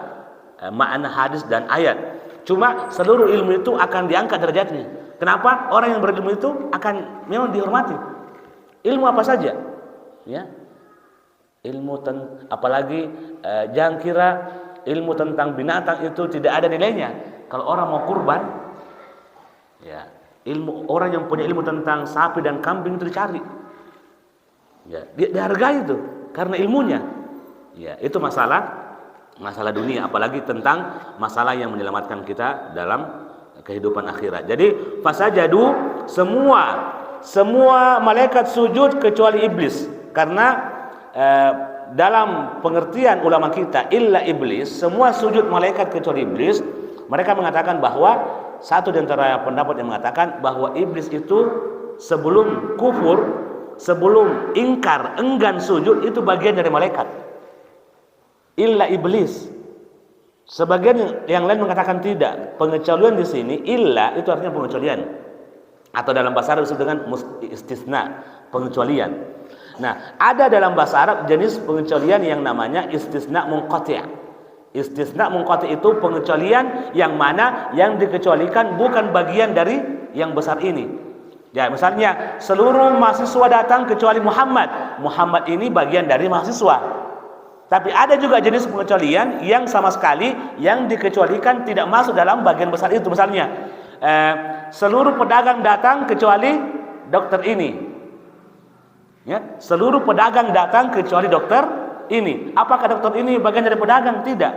makna hadis dan ayat. Cuma seluruh ilmu itu akan diangkat derajatnya. Kenapa? Orang yang berilmu itu akan memang dihormati. Ilmu apa saja, ya. Ilmu apalagi jangan kira ilmu tentang binatang itu tidak ada nilainya. Kalau orang mau kurban, ya, ilmu orang yang punya ilmu tentang sapi dan kambing itu dicari. Ya, dihargai itu karena ilmunya. Ya, itu masalah dunia, apalagi tentang masalah yang menyelamatkan kita dalam kehidupan akhirat. Jadi fasajadu, semua malaikat sujud kecuali iblis. Karena dalam pengertian ulama kita illa iblis, semua sujud malaikat kecuali iblis. Mereka mengatakan bahwa satu di antara pendapat yang mengatakan bahwa iblis itu sebelum kufur, sebelum ingkar, enggan sujud, itu bagian dari malaikat. Illa iblis. Sebagian yang lain mengatakan tidak. Pengecualian di sini illa itu artinya pengecualian, atau dalam bahasa Arab disebut dengan istisna, pengecualian. Nah, ada dalam bahasa Arab jenis pengecualian yang namanya istisna munqati'. Istisna munqati' itu pengecualian yang mana yang dikecualikan bukan bagian dari yang besar ini. Ya, misalnya seluruh mahasiswa datang kecuali Muhammad. Muhammad ini bagian dari mahasiswa. Tapi ada juga jenis pengecualian yang sama sekali yang dikecualikan tidak masuk dalam bagian besar itu. Misalnya seluruh pedagang datang kecuali dokter ini. Ya, seluruh pedagang datang kecuali dokter ini. Apakah dokter ini bagian dari pedagang? Tidak.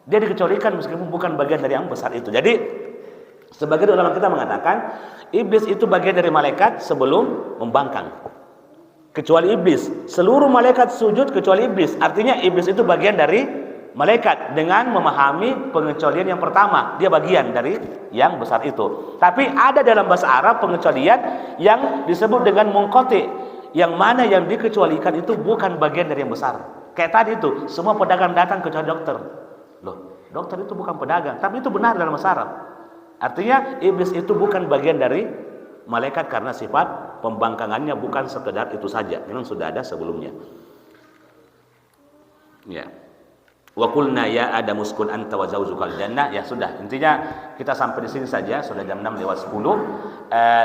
Dia dikecualikan meskipun bukan bagian dari yang besar itu. Jadi sebagian ulama kita mengatakan iblis itu bagian dari malaikat sebelum membangkang. Kecuali iblis. Seluruh malaikat sujud kecuali iblis. Artinya iblis itu bagian dari malaikat dengan memahami pengecualian yang pertama. Dia bagian dari yang besar itu. Tapi ada dalam bahasa Arab pengecualian yang disebut dengan munqati', yang mana yang dikecualikan itu bukan bagian dari yang besar. Kayak tadi itu, semua pedagang datang kecuali dokter. Loh, dokter itu bukan pedagang, tapi itu benar dalam bahasa Arab. Artinya iblis itu bukan bagian dari malaikat karena sifat pembangkangannya bukan sekedar itu saja, memang sudah ada sebelumnya. Ya. Wa qulna ya Adam uskun anta wa zawjukal jannah. Ya sudah, intinya kita sampai di sini saja, sudah jam 6:10.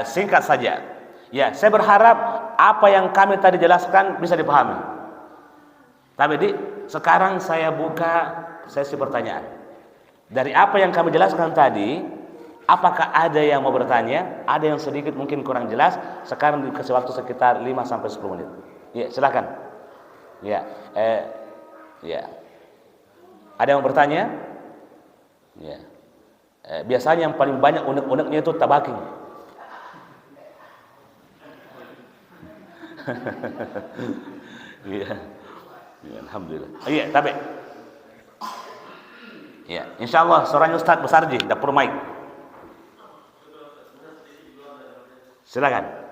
Singkat saja. Ya, saya berharap apa yang kami tadi jelaskan bisa dipahami. Tapi sekarang saya buka sesi pertanyaan. Dari apa yang kami jelaskan tadi, apakah ada yang mau bertanya? Ada yang sedikit mungkin kurang jelas. Sekarang dikasih waktu sekitar 5 sampai 10 menit. Ya, silakan. Ya, ya. Ada yang mau bertanya? Ya. Biasanya yang paling banyak unek-uneknya itu tabaking. Iya. Ya, alhamdulillah. Iya, tabe. Ya, insyaallah suaranya Ustaz Besarji, dapur mic. Silakan.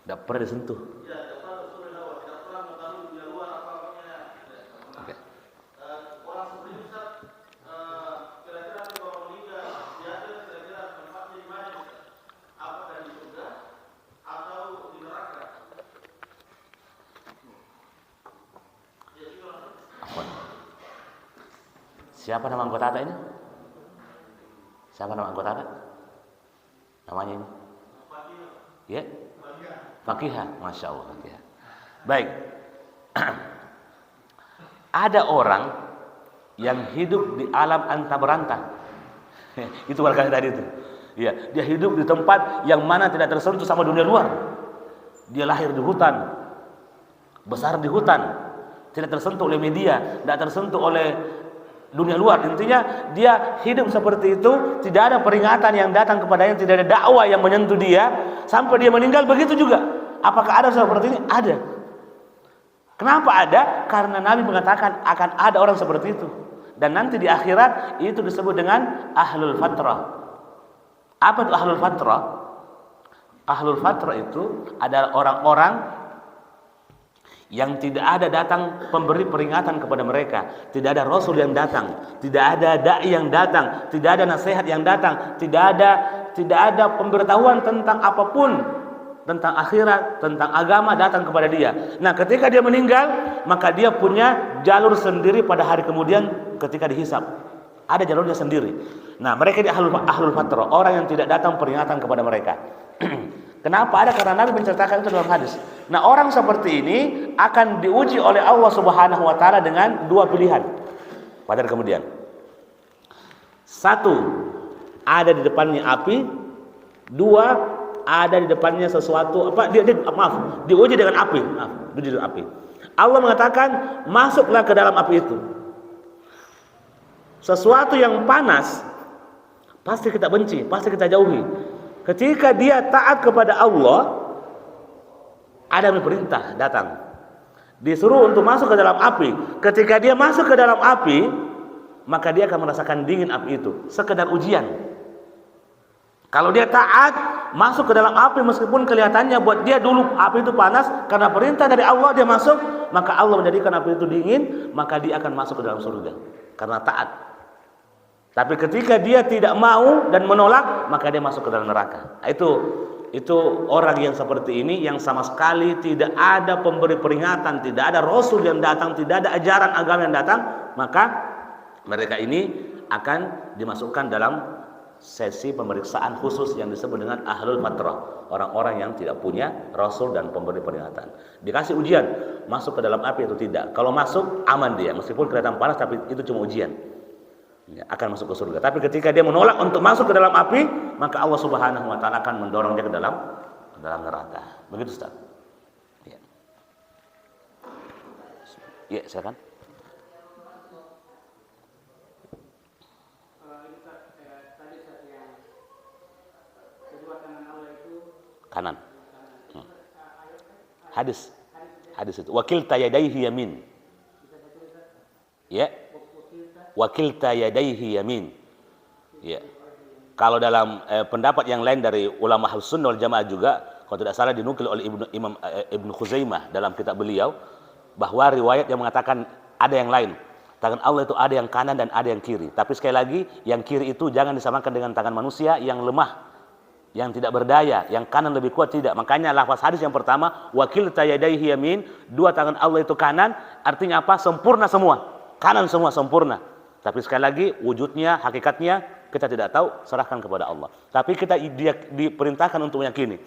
Tidak pernah disentuh. Oke. Siapa nama anggota ATA ini? Siapa nama anggota ATA? Namanya ini? Ya? Fakihah, Masya Allah. Fakihah. Baik. Ada orang yang hidup di alam antaberanta. Itu barangkali tadi itu. Ya, dia hidup di tempat yang mana tidak tersentuh sama dunia luar. Dia lahir di hutan, besar di hutan, tidak tersentuh oleh media, tidak tersentuh oleh dunia luar. Intinya dia hidup seperti itu, tidak ada peringatan yang datang kepadanya, tidak ada dakwah yang menyentuh dia sampai dia meninggal. Begitu juga. Apakah ada seperti ini? Ada. Kenapa ada? Karena Nabi mengatakan akan ada orang seperti itu. Dan nanti di akhirat itu disebut dengan ahlul fatrah. Apa itu ahlul fatrah? Ahlul fatrah itu adalah orang-orang yang tidak ada datang pemberi peringatan kepada mereka, tidak ada rasul yang datang, tidak ada dai yang datang, tidak ada nasihat yang datang, tidak ada pemberitahuan tentang apapun, tentang akhirat, tentang agama datang kepada dia. Nah, ketika dia meninggal, maka dia punya jalur sendiri pada hari kemudian ketika dihisab. Ada jalurnya sendiri. Nah, mereka di ahlul fatrah, orang yang tidak datang peringatan kepada mereka. Kenapa ada? Karena Nabi menceritakan itu dalam hadis. Nah, orang seperti ini akan diuji oleh Allah Subhanahu wa taala dengan dua pilihan pada hari kemudian. Satu, ada di depannya api. Dua, ada di depannya sesuatu diuji dengan api. Diuji dengan api. Allah mengatakan, masuklah ke dalam api itu. Sesuatu yang panas pasti kita benci, pasti kita jauhi. Ketika dia taat kepada Allah, ada perintah datang, disuruh untuk masuk ke dalam api. Ketika dia masuk ke dalam api, maka dia akan merasakan dingin api itu, sekedar ujian. Kalau dia taat, masuk ke dalam api meskipun kelihatannya buat dia dulu api itu panas, karena perintah dari Allah dia masuk, maka Allah menjadikan api itu dingin, maka dia akan masuk ke dalam surga karena taat. Tapi ketika dia tidak mau dan menolak, maka dia masuk ke dalam neraka. Itu orang yang seperti ini, yang sama sekali tidak ada pemberi peringatan, tidak ada rasul yang datang, tidak ada ajaran agama yang datang, maka mereka ini akan dimasukkan dalam sesi pemeriksaan khusus yang disebut dengan ahlul fatrah, orang-orang yang tidak punya rasul dan pemberi peringatan. Dikasih ujian, masuk ke dalam api atau tidak. Kalau masuk, aman dia, meskipun kelihatan panas, tapi itu cuma ujian. Ya, akan masuk ke surga. Tapi ketika dia menolak untuk masuk ke dalam api, maka Allah Subhanahu wa taala akan mendorong dia ke dalam neraka. Begitu, Ustaz. Ya. Ya, silakan. Kanan. Hadis itu. Wakilta yadayhi yamin. Ya. Wakilta yadayhi yamin. Ya. Kalau dalam pendapat yang lain dari ulama Ahlussunnah wal Jamaah juga, kalau tidak salah dinukil oleh Imam Ibnu Khuzaimah dalam kitab beliau, bahwa riwayat yang mengatakan ada yang lain. Tangan Allah itu ada yang kanan dan ada yang kiri. Tapi sekali lagi, yang kiri itu jangan disamakan dengan tangan manusia yang lemah, yang tidak berdaya, yang kanan lebih kuat, tidak. Makanya lafaz hadis yang pertama, wakilta yadayhi yamin, dua tangan Allah itu kanan, artinya apa? Sempurna semua. kanan semua sempurna. Tapi sekali lagi wujudnya, hakikatnya kita tidak tahu, serahkan kepada Allah. Tapi kita diperintahkan untuk meyakini.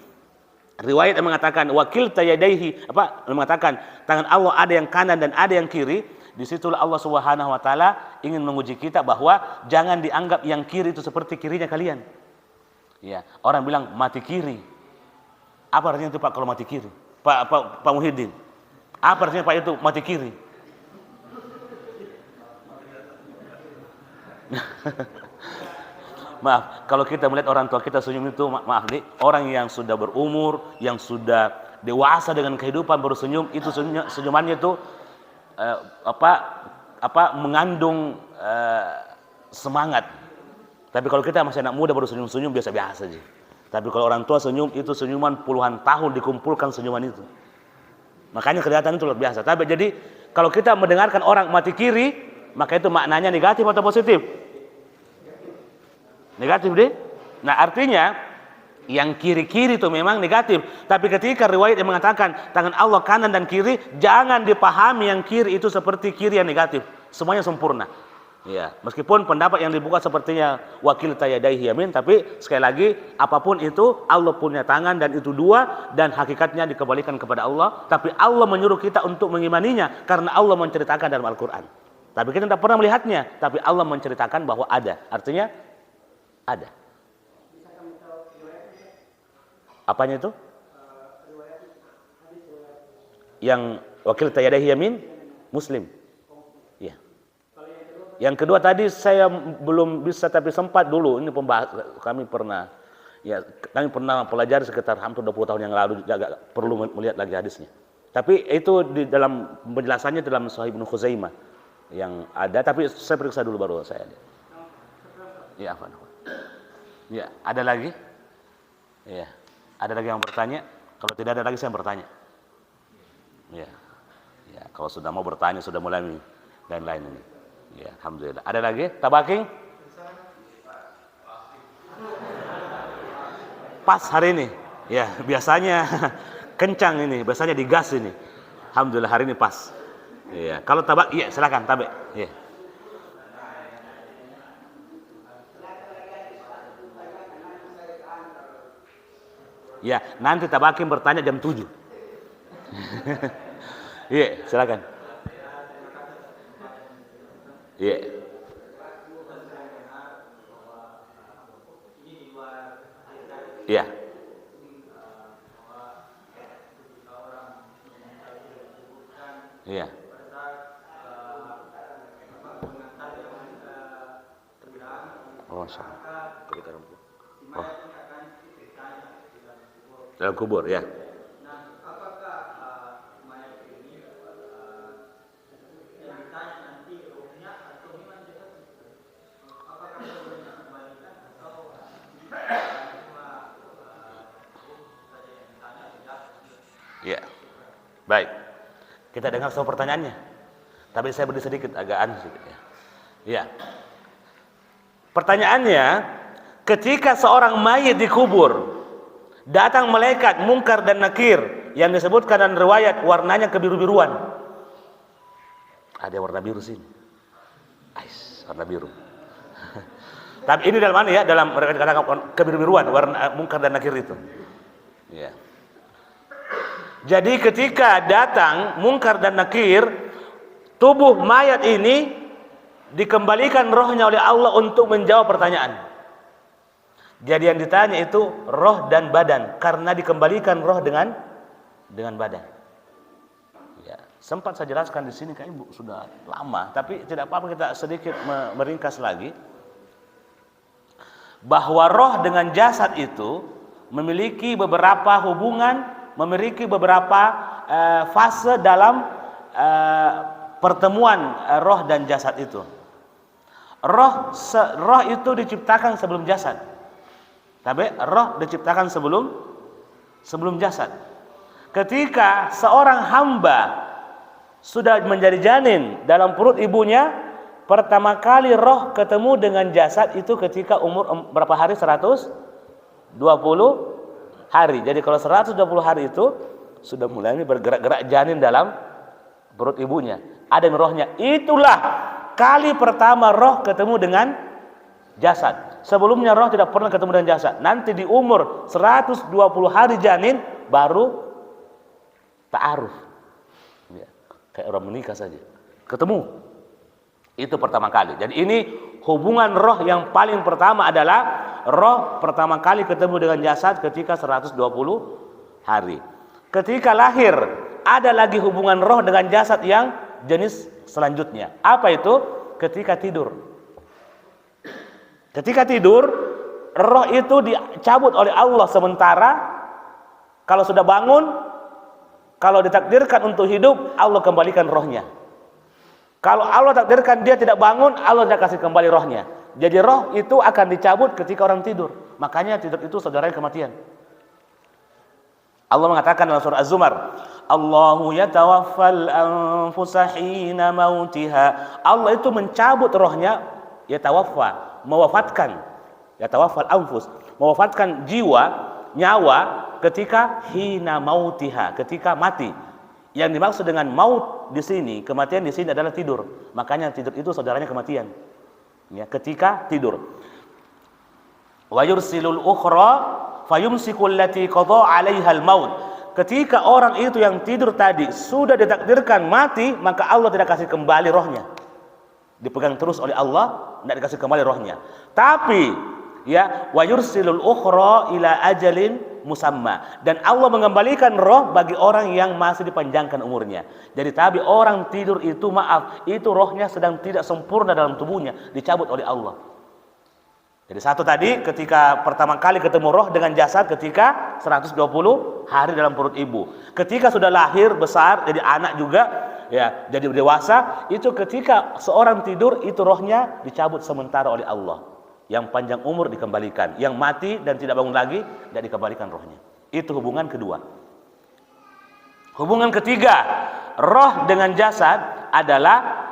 Riwayat yang mengatakan wakil tayadaihi, mengatakan tangan Allah ada yang kanan dan ada yang kiri. Disitulah Allah Subhanahu wa taala ingin menguji kita bahwa jangan dianggap yang kiri itu seperti kirinya kalian. Ya, orang bilang mati kiri. Apa artinya itu Pak kalau mati kiri? Pak Muhyiddin. Apa artinya Pak itu mati kiri? Maaf, kalau kita melihat orang tua kita senyum itu, maaf nih, orang yang sudah berumur, yang sudah dewasa dengan kehidupan baru senyum, itu senyumannya itu mengandung semangat. Tapi kalau kita masih anak muda baru senyum-senyum biasa-biasa aja. Tapi kalau orang tua senyum itu senyuman puluhan tahun dikumpulkan senyuman itu. Makanya kelihatan itu luar biasa. Tapi jadi kalau kita mendengarkan orang mati kiri, maka itu maknanya negatif atau positif? Negatif deh. Nah artinya yang kiri-kiri itu memang negatif. Tapi ketika riwayat yang mengatakan tangan Allah kanan dan kiri, jangan dipahami yang kiri itu seperti kiri yang negatif. Semuanya sempurna. Ya, meskipun pendapat yang dibuka sepertinya wakil tayadaihi yamin, tapi sekali lagi apapun itu Allah punya tangan dan itu dua dan hakikatnya dikembalikan kepada Allah. Tapi Allah menyuruh kita untuk mengimaninya karena Allah menceritakan dalam Al-Quran. Tapi kita tidak pernah melihatnya, tapi Allah menceritakan bahwa ada. Artinya ada. Apanya itu? Yang wakil tayadaihi yamin Muslim. Ya. Yang kedua tadi saya belum bisa tapi sempat dulu ini kami pernah pelajari sekitar hampir 20 tahun yang lalu, juga perlu melihat lagi hadisnya. Tapi itu di dalam penjelasannya dalam Sahih Ibnu Khuzaimah yang ada, tapi saya periksa dulu baru saya lihat. Ya, afwan. Ya, ada lagi? Ya. Ada lagi yang bertanya? Kalau tidak ada lagi saya bertanya. Ya. Ya, kalau sudah mau bertanya sudah mulai lain-lain ini. Ya, alhamdulillah. Ada lagi? Tabaking? Pas hari ini. Ya, biasanya kencang ini, biasanya digas ini. Alhamdulillah hari ini pas. Ya, kalau tabak, iya silakan tabak. Ya. Ya, nanti tabakin bertanya jam 7. Iya, silakan. Iya. Iya. Iya. Oh, oh. Dalam kubur, ya. Ya, baik. Kita dengar semua pertanyaannya. Tapi saya beri sedikit, agak aneh sedikit ya. Ya. Pertanyaannya, ketika seorang mayit dikubur, datang malaikat Munkar dan Nakir yang disebutkan dalam riwayat warnanya kebiru-biruan. Ada warna biru sini. Ais, warna biru. Tapi ini dalam mana ya? Dalam mereka katakan kebiru-biruan warna Munkar dan Nakir itu. Ya. Jadi ketika datang Munkar dan Nakir, tubuh mayat ini dikembalikan rohnya oleh Allah untuk menjawab pertanyaan. Jadi yang ditanya itu roh dan badan, karena dikembalikan roh dengan badan. Ya, sempat saya jelaskan di sini kayaknya sudah lama, tapi tidak apa-apa kita sedikit meringkas lagi. Bahwa roh dengan jasad itu memiliki beberapa hubungan, memiliki beberapa fase dalam pertemuan roh dan jasad itu. Roh itu diciptakan sebelum jasad. Tapi roh diciptakan sebelum jasad. Ketika seorang hamba sudah menjadi janin dalam perut ibunya, pertama kali roh ketemu dengan jasad itu ketika umur berapa hari? 120 hari. Jadi kalau 120 hari itu sudah mulai bergerak-gerak janin dalam perut ibunya, ada rohnya. Itulah kali pertama roh ketemu dengan jasad. Sebelumnya roh tidak pernah ketemu dengan jasad. Nanti di umur 120 hari janin baru ta'aruf. Ya, kayak orang menikah saja. Ketemu. Itu pertama kali. Jadi ini hubungan roh yang paling pertama adalah roh pertama kali ketemu dengan jasad ketika 120 hari. Ketika lahir ada lagi hubungan roh dengan jasad yang jenis selanjutnya. Apa itu? Ketika tidur. Ketika tidur, roh itu dicabut oleh Allah sementara. Kalau sudah bangun, kalau ditakdirkan untuk hidup, Allah kembalikan rohnya. Kalau Allah takdirkan dia tidak bangun, Allah tidak kasih kembali rohnya. Jadi roh itu akan dicabut ketika orang tidur. Makanya tidur itu saudaranya kematian. Allah mengatakan dalam surah Az-Zumar, Allahu yatawaffal anfusa hina mautiha. Allah itu mencabut rohnya, yatawaffa, mewafatkan. Yatawaffal anfus, mewafatkan jiwa, nyawa ketika hina mautiha, ketika mati. Yang dimaksud dengan maut di sini, kematian di sini adalah tidur. Makanya tidur itu saudaranya kematian. Ya, ketika tidur. Wa yursilul ukhra fayumsiku allati qada 'alaihal maut. Ketika orang itu yang tidur tadi sudah ditakdirkan mati, maka Allah tidak kasih kembali rohnya. Dipegang terus oleh Allah, tidak dikasih kembali rohnya. Tapi ya, wa yursilul ukhra ila ajalin musamma, dan Allah mengembalikan roh bagi orang yang masih dipanjangkan umurnya. Jadi tapi orang tidur itu, maaf, itu rohnya sedang tidak sempurna dalam tubuhnya, dicabut oleh Allah. Jadi satu tadi ketika pertama kali ketemu roh dengan jasad ketika 120 hari dalam perut ibu. Ketika sudah lahir besar jadi anak juga, ya, jadi dewasa, itu ketika seorang tidur itu rohnya dicabut sementara oleh Allah. Yang panjang umur dikembalikan, yang mati dan tidak bangun lagi tidak dikembalikan rohnya. Itu hubungan kedua. Hubungan ketiga, roh dengan jasad adalah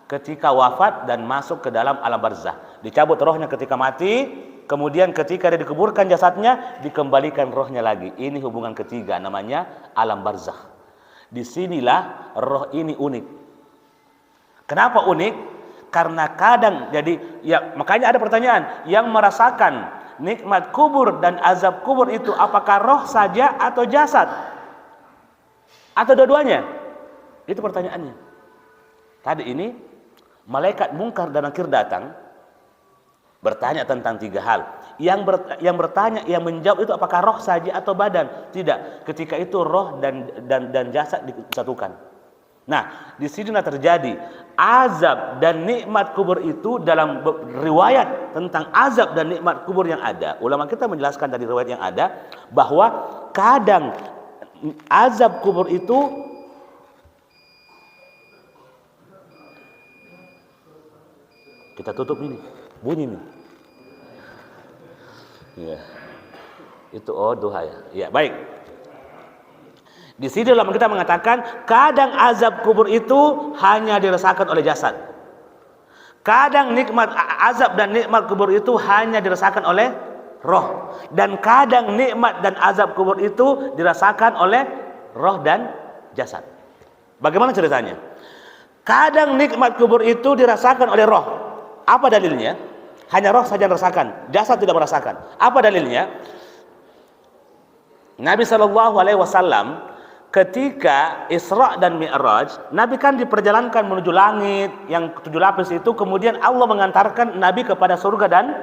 ketika wafat dan masuk ke dalam alam barzah. Dicabut rohnya ketika mati, kemudian ketika dia dikuburkan jasadnya, dikembalikan rohnya lagi. Ini hubungan ketiga, namanya alam barzah. Disinilah roh ini unik. Kenapa unik? Karena kadang, jadi ya, makanya ada pertanyaan, yang merasakan nikmat kubur dan azab kubur itu apakah roh saja atau jasad? Atau dua-duanya? Itu pertanyaannya. Tadi ini malaikat Munkar dan Nakir datang bertanya tentang tiga hal. Yang bertanya, yang menjawab itu apakah roh saja atau badan? Tidak. Ketika itu roh dan jasad disatukan. Nah, di sinilah terjadi azab dan nikmat kubur itu. Dalam riwayat tentang azab dan nikmat kubur yang ada, ulama kita menjelaskan dari riwayat yang ada bahwa kadang azab kubur itu kita tutup ini, bunyi nih. Ya. Itu duha ya. Ya, baik. Di sini ulama kita mengatakan kadang azab kubur itu hanya dirasakan oleh jasad. Kadang nikmat azab dan nikmat kubur itu hanya dirasakan oleh roh. Dan kadang nikmat dan azab kubur itu dirasakan oleh roh dan jasad. Bagaimana ceritanya? Kadang nikmat kubur itu dirasakan oleh roh. Apa dalilnya? Hanya roh saja merasakan, jasad tidak merasakan. Apa dalilnya? Nabi SAW ketika Isra dan Mi'raj, Nabi kan diperjalankan menuju langit yang 7 lapis itu, kemudian Allah mengantarkan Nabi kepada surga dan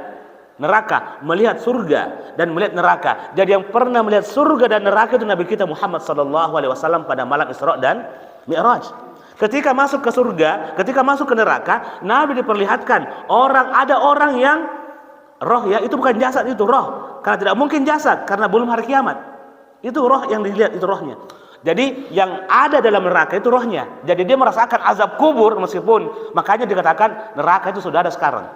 neraka, melihat surga dan melihat neraka. Jadi yang pernah melihat surga dan neraka itu Nabi kita Muhammad SAW pada malam Isra dan Mi'raj. Ketika masuk ke surga, ketika masuk ke neraka, Nabi diperlihatkan ada orang yang roh, ya, itu bukan jasad, itu roh. Karena tidak mungkin jasad, karena belum hari kiamat. Itu roh yang dilihat, itu rohnya. Jadi yang ada dalam neraka itu rohnya. Jadi dia merasakan azab kubur, meskipun makanya dikatakan neraka itu sudah ada sekarang.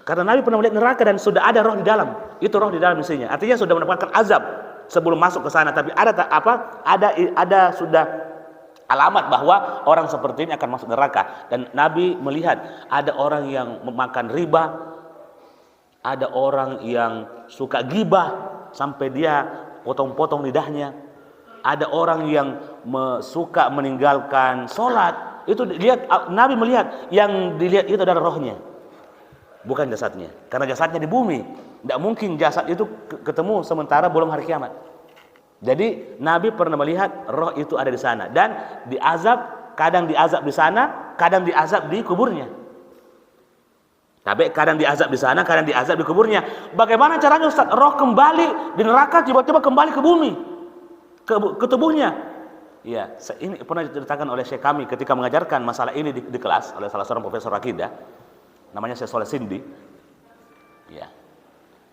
Karena Nabi pernah melihat neraka dan sudah ada roh di dalam. Itu roh di dalam isinya. Artinya sudah mendapatkan azab sebelum masuk ke sana. Tapi ada sudah alamat bahwa orang seperti ini akan masuk neraka. Dan Nabi melihat ada orang yang memakan riba, ada orang yang suka gibah sampai dia potong-potong lidahnya, ada orang yang suka meninggalkan sholat, itu lihat, Nabi melihat yang dilihat itu adalah rohnya, bukan jasadnya. Karena jasadnya di bumi, tidak mungkin jasad itu ketemu sementara belum hari kiamat. Jadi Nabi pernah melihat roh itu ada di sana dan diazab, kadang diazab di sana, kadang diazab di kuburnya. Tapi kadang diazab di sana, kadang diazab di kuburnya. Bagaimana caranya Ustaz? Roh kembali di neraka, tiba-tiba kembali ke bumi, ke tubuhnya. Ya, ini pernah diceritakan oleh Syekh kami ketika mengajarkan masalah ini di kelas oleh salah seorang profesor akidah, namanya Syekh Soleh Sindi. Ya.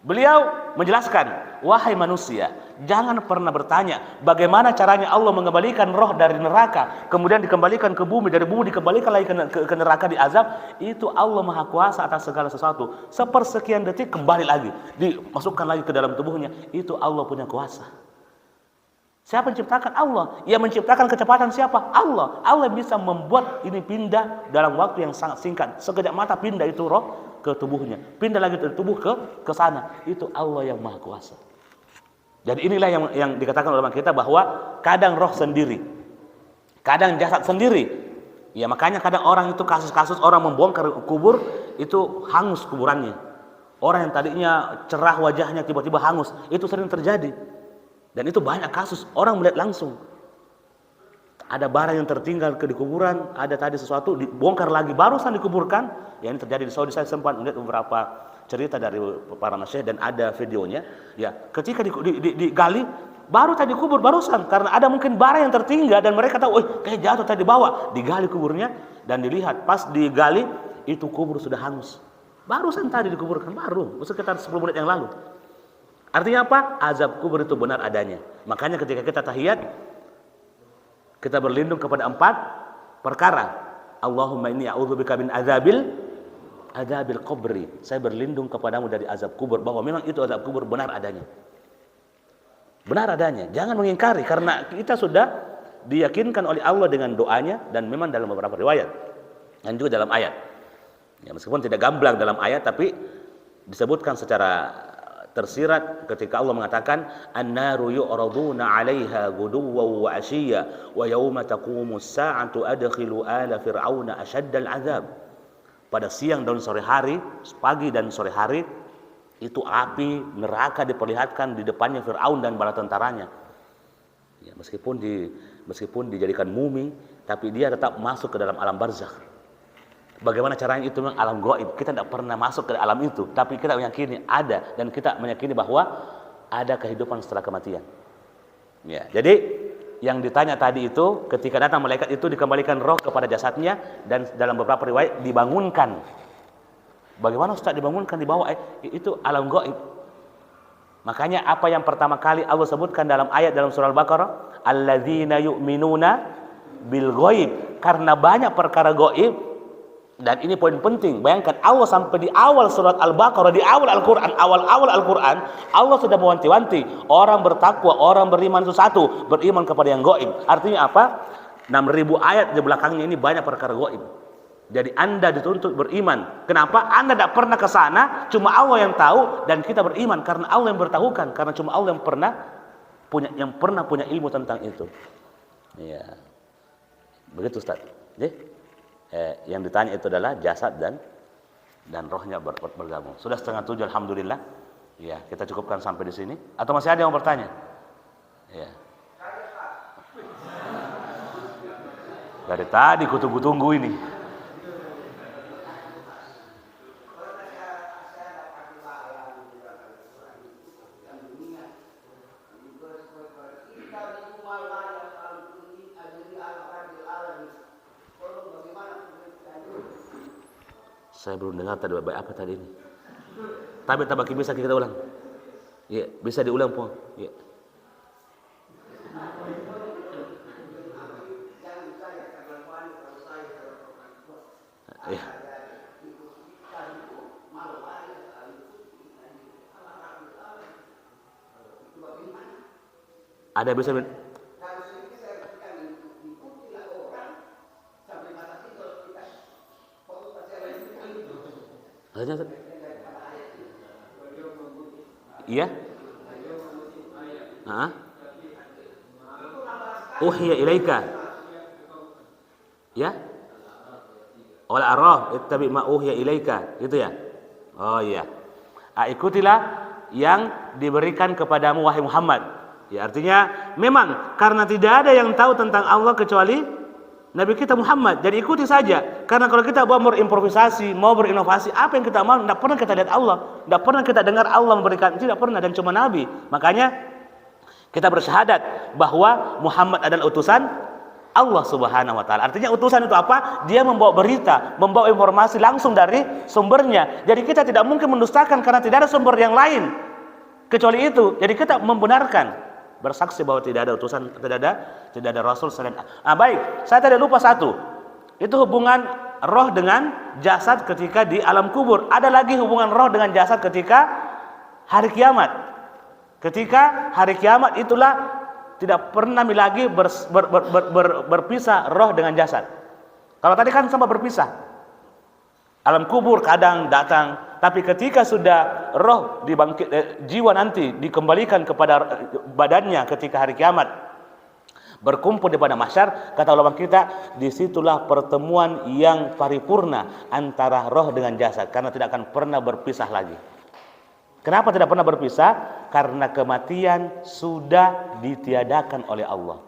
Beliau menjelaskan, wahai manusia, jangan pernah bertanya bagaimana caranya Allah mengembalikan roh dari neraka, kemudian dikembalikan ke bumi, dari bumi dikembalikan lagi ke neraka diazab. Itu Allah Maha Kuasa atas segala sesuatu. Sepersekian detik kembali lagi, dimasukkan lagi ke dalam tubuhnya. Itu Allah punya kuasa. Siapa yang menciptakan? Allah. Yang menciptakan kecepatan siapa? Allah. Allah bisa membuat ini pindah dalam waktu yang sangat singkat. Sekejap mata pindah itu roh ke tubuhnya, pindah lagi dari tubuh ke sana. Itu Allah yang Maha Kuasa. Jadi inilah yang dikatakan oleh kita bahwa kadang roh sendiri, kadang jasad sendiri. Ya makanya kadang orang itu kasus-kasus orang membongkar kubur itu hangus kuburannya. Orang yang tadinya cerah wajahnya tiba-tiba hangus, itu sering terjadi. Dan itu banyak kasus orang melihat langsung. Ada barang yang tertinggal di kuburan, ada tadi sesuatu dibongkar lagi barusan dikuburkan. Ya ini terjadi di Saudi. Saya sempat melihat beberapa cerita dari para masyayikh dan ada videonya. Ya, ketika digali baru tadi kubur barusan karena ada mungkin barang yang tertinggal dan mereka tahu, kayak jatuh tadi bawa, digali kuburnya dan dilihat pas digali itu kubur sudah hangus. Barusan tadi dikuburkan baru sekitar 10 menit yang lalu. Artinya apa? Azab kubur itu benar adanya. Makanya ketika kita tahiyat kita berlindung kepada 4 perkara. Allahumma inni a'udzubika min azabil qabri. Saya berlindung kepadamu dari azab kubur, bahwa memang itu azab kubur benar adanya. Benar adanya. Jangan mengingkari karena kita sudah diyakinkan oleh Allah dengan doanya dan memang dalam beberapa riwayat dan juga dalam ayat. Ya, meskipun tidak gamblang dalam ayat tapi disebutkan secara tersirat ketika Allah mengatakan an-naru yu'raduna 'alaiha ghuduwwan wa 'ashiyya wa yauma taqumus sa'atu adkhilu ala fir'auna ashaddal 'adzab. Pada siang dan sore hari, pagi dan sore hari itu api neraka diperlihatkan di depannya Firaun dan bala tentaranya. Ya, meskipun dijadikan mumi tapi dia tetap masuk ke dalam alam barzakh. Bagaimana caranya? Itu memang alam gaib. Kita tidak pernah masuk ke alam itu, tapi kita meyakini ada dan kita meyakini bahwa ada kehidupan setelah kematian. Ya, jadi yang ditanya tadi itu ketika datang malaikat itu dikembalikan roh kepada jasadnya dan dalam beberapa riwayat dibangunkan. Bagaimana Ustaz dibangunkan di bawah? Itu alam gaib. Makanya apa yang pertama kali Allah sebutkan dalam ayat dalam surah Al-Baqarah, alladzina yu'minuna bil ghaib. Karena banyak perkara gaib. Dan ini poin penting. Bayangkan Allah sampai di awal surat Al-Baqarah, di awal Al-Quran, awal Al-Quran, Allah sudah mewanti-wanti orang bertakwa, orang beriman itu satu, beriman kepada yang gaib. Artinya apa? 6.000 ayat di belakangnya ini banyak perkara gaib. Jadi Anda dituntut beriman. Kenapa? Anda tidak pernah ke sana, cuma Allah yang tahu dan kita beriman karena Allah yang bertahukan, karena cuma Allah yang pernah punya ilmu tentang itu. Ya. Begitu Ustaz. Yang ditanya itu adalah jasad dan rohnya bergabung. Sudah 6:30 alhamdulillah. Ya, kita cukupkan sampai di sini. Atau masih ada yang mau bertanya? Ya. Dari tadi kutunggu-tunggu ini. Saya belum dengar tadi baik apa tadi ini. Tapi tabaki bisa kita ulang. Ya, bisa diulang pun. Ya. Ya. Ada bisa Iya? uhiya ilaika. Ya? Wal arah ittabi ma uhiya ilaika, gitu ya. Oh iya. Ikutilah yang diberikan kepadamu wahai Muhammad. Ya, artinya memang karena tidak ada yang tahu tentang Allah kecuali Nabi kita Muhammad. Jadi ikuti saja. Karena kalau kita mau berimprovisasi, mau berinovasi, apa yang kita mau, tidak pernah kita lihat Allah, tidak pernah kita dengar Allah memberikan, tidak pernah, dan cuma Nabi. Makanya kita bersyahadat bahwa Muhammad adalah utusan Allah Subhanahu wa taala. Artinya utusan itu apa? Dia membawa berita, membawa informasi langsung dari sumbernya. Jadi kita tidak mungkin mendustakan karena tidak ada sumber yang lain kecuali itu. Jadi kita membenarkan, bersaksi bahwa tidak ada utusan, tidak ada rasul selain. Baik, saya tadi lupa satu. Itu hubungan roh dengan jasad ketika di alam kubur. Ada lagi hubungan roh dengan jasad ketika hari kiamat. Ketika hari kiamat itulah tidak pernah lagi berpisah roh dengan jasad. Kalau tadi kan sama berpisah. Alam kubur kadang datang, tapi ketika sudah roh dibangkit, jiwa nanti dikembalikan kepada badannya ketika hari kiamat, berkumpul di pada mahsyar, kata ulama kita, disitulah pertemuan yang paripurna antara roh dengan jasad, karena tidak akan pernah berpisah lagi. Kenapa tidak pernah berpisah? Karena kematian sudah ditiadakan oleh Allah.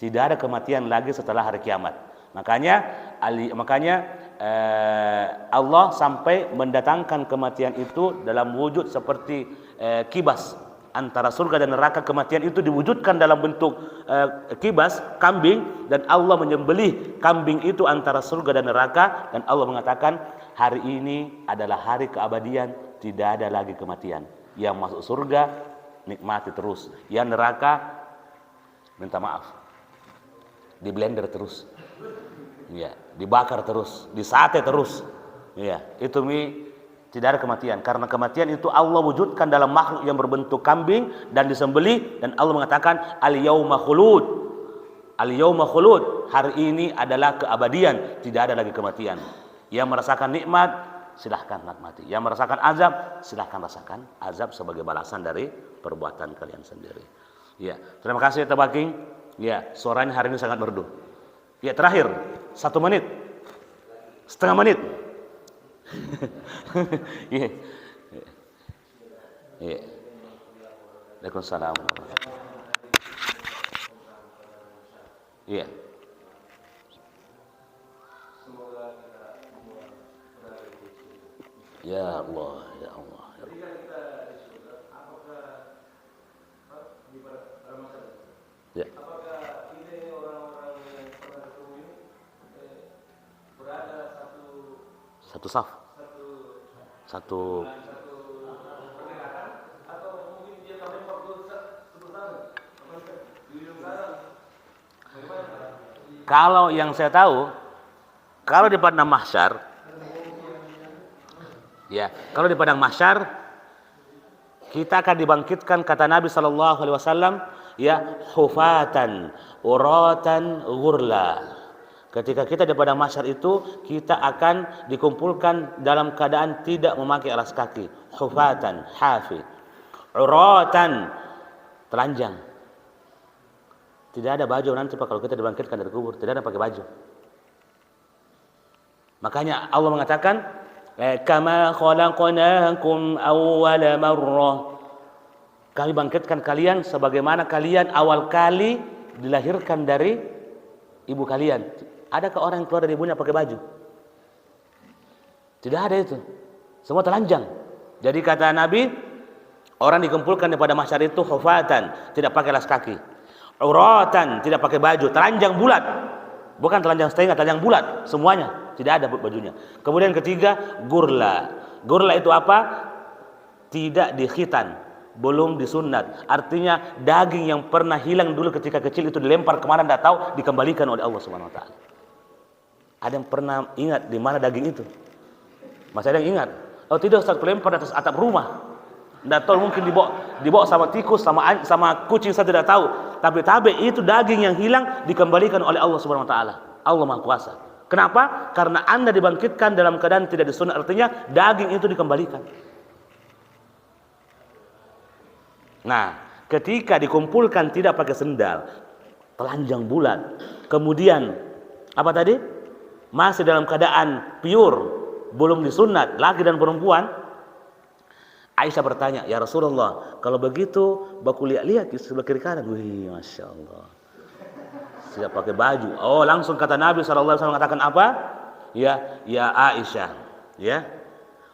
Tidak ada kematian lagi setelah hari kiamat. Makanya Allah sampai mendatangkan kematian itu dalam wujud seperti kibas antara surga dan neraka. Kematian itu diwujudkan dalam bentuk kibas, kambing, dan Allah menyembelih kambing itu antara surga dan neraka, dan Allah mengatakan hari ini adalah hari keabadian, tidak ada lagi kematian. Yang masuk surga nikmati terus, yang neraka minta maaf, di blender terus, ya, dibakar terus, disate terus, ya. Itu tidak ada kematian, karena kematian itu Allah wujudkan dalam makhluk yang berbentuk kambing dan disembelih, dan Allah mengatakan al-yauma khulud. Al-yauma khulud, hari ini adalah keabadian, tidak ada lagi kematian. Yang merasakan nikmat silahkan nikmati, yang merasakan azab silahkan rasakan azab sebagai balasan dari perbuatan kalian sendiri. Ya, terima kasih Tabaking. Ya, suaranya hari ini sangat merdu. Ya, terakhir 1 menit, setengah menit. Iya. Iya. Waalaikumsalam. Iya. Ya Allah, ya Allah. Ya. Apakah ini orang-orang yang pernah ketemu ini berada satu saf, satu pernikahan, atau mungkin dia kawin waktu kalau yang saya tahu, kalau di padang mahsyar, ya, kalau di padang mahsyar kita akan dibangkitkan, kata Nabi SAW, ya, hufatan, uratan, ghurla. Ketika kita di padang mahsyar itu, kita akan dikumpulkan dalam keadaan tidak memakai alas kaki, hufatan, hafi, uratan, telanjang. Tidak ada baju nanti Pak kalau kita dibangkitkan dari kubur, tidak ada pakai baju. Makanya Allah mengatakan, kama khalaqnakum awwala marrah. Kami bangkitkan kalian sebagaimana kalian awal kali dilahirkan dari ibu kalian. Adakah orang yang keluar dari ibunya pakai baju? Tidak ada itu. Semua telanjang. Jadi kata Nabi, orang dikumpulkan pada mahsyar itu hufatan, tidak pakai alas kaki. Uratan, tidak pakai baju, telanjang bulat. Bukan telanjang setengah, telanjang bulat semuanya, tidak ada bajunya. Kemudian ketiga, gurla. Gurla itu apa? Tidak dikhitan, belum disunat. Artinya daging yang pernah hilang dulu ketika kecil itu dilempar kemana tidak tahu, dikembalikan oleh Allah Subhanahu wa taala. Ada yang pernah ingat di mana daging itu? Masih ada yang ingat? Oh tidak, Ustaz, dilempar di atas atap rumah. Tidak tahu, mungkin dibawa sama tikus, sama kucing, saya tidak tahu. Tapi itu daging yang hilang dikembalikan oleh Allah Subhanahu wa taala. Allah Maha Kuasa. Kenapa? Karena Anda dibangkitkan dalam keadaan tidak disunat, artinya daging itu dikembalikan. Nah, ketika dikumpulkan tidak pakai sendal, telanjang bulat. Kemudian apa tadi? Masih dalam keadaan pure, belum disunat, laki dan perempuan. Aisyah bertanya, ya Rasulullah, kalau begitu baku lihat-lihat di sebelah kiri kanan. Wih, Masya Allah. Siap pakai baju. Oh, langsung kata Nabi SAW mengatakan apa? Ya Aisyah, ya.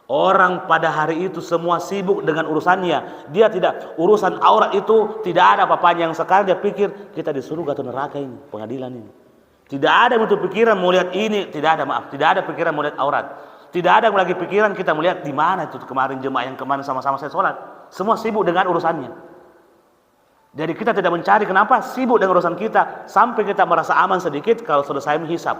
Orang pada hari itu semua sibuk dengan urusannya. Dia tidak, urusan aurat itu tidak ada apa-apanya. Yang sekarang dia pikir kita di surga atau neraka ini, pengadilan ini. Tidak ada yang untuk pikiran mau lihat ini, tidak ada pikiran mau lihat aurat. Tidak ada lagi pikiran kita melihat di mana itu kemarin jemaah yang kemarin sama-sama saya sholat. Semua sibuk dengan urusannya. Jadi kita tidak mencari kenapa sibuk dengan urusan kita sampai kita merasa aman sedikit kalau selesai menghisab.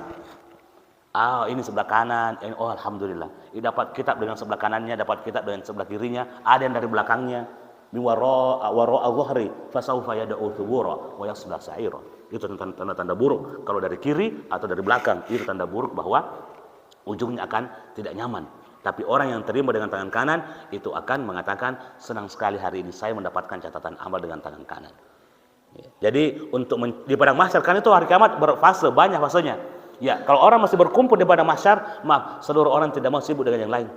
Ini sebelah kanan, oh alhamdulillah. Ini dapat kitab dengan sebelah kanannya, dapat kitab dengan sebelah kirinya, ada yang dari belakangnya. Min wara'a dhahri fasawfa yad'u thubura wa yasla sa'ira. Itu tanda-tanda buruk. Kalau dari kiri atau dari belakang, itu tanda buruk bahwa ujungnya akan tidak nyaman. Tapi orang yang terima dengan tangan kanan itu akan mengatakan, senang sekali hari ini saya mendapatkan catatan amal dengan tangan kanan. Jadi untuk di padang mahsyar, kan itu hari kiamat berfase, banyak fasenya. Ya, kalau orang masih berkumpul di padang mahsyar, maaf, seluruh orang tidak mau sibuk dengan yang lain.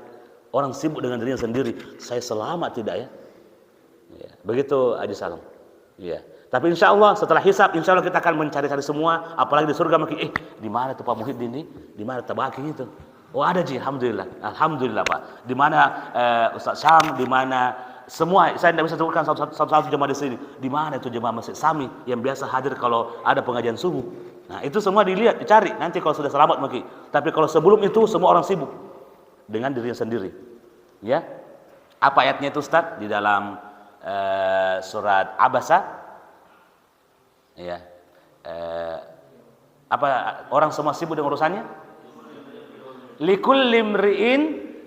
Orang sibuk dengan dirinya sendiri. Saya selamat tidak ya? Ya, begitu Haji Salam. Ya. Tapi insya Allah setelah hisab, insya Allah kita akan mencari-cari semua. Apalagi di surga makin, di mana tuh Pak Muhyiddin ini? Di mana Tabaki itu? Oh ada Ji, alhamdulillah, alhamdulillah Pak. Di mana Ustaz Syam? Di mana semua? Saya tidak bisa sebutkan satu-satu jemaah di sini. Di mana itu jemaah Masjid Sami yang biasa hadir kalau ada pengajian subuh? Nah itu semua dilihat, dicari. Nanti kalau sudah selamat mungkin. Tapi kalau sebelum itu semua orang sibuk dengan dirinya sendiri. Ya, apa ayatnya itu Ustaz? Di dalam surat Abasa. Ya, apa orang semua sibuk dengan urusannya? Likulli imri'in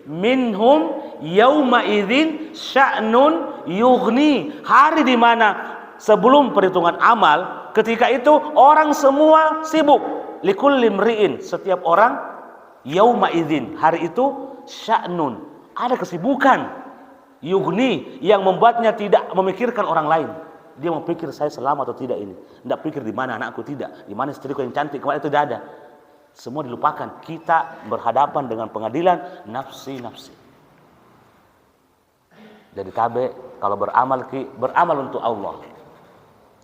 minhum yauma idzin sya'nun yughni. Hari di mana sebelum perhitungan amal, ketika itu orang semua sibuk. Likulli imri'in, setiap orang, yauma idzin, hari itu sya'nun, ada kesibukan. Yughni, yang membuatnya tidak memikirkan orang lain. Dia mau pikir saya selamat atau tidak ini. Tidak pikir di mana anakku, tidak. Di mana istriku yang cantik, kemarin itu tidak ada. Semua dilupakan. Kita berhadapan dengan pengadilan nafsi-nafsi. Jadi tabe kalau beramal untuk Allah.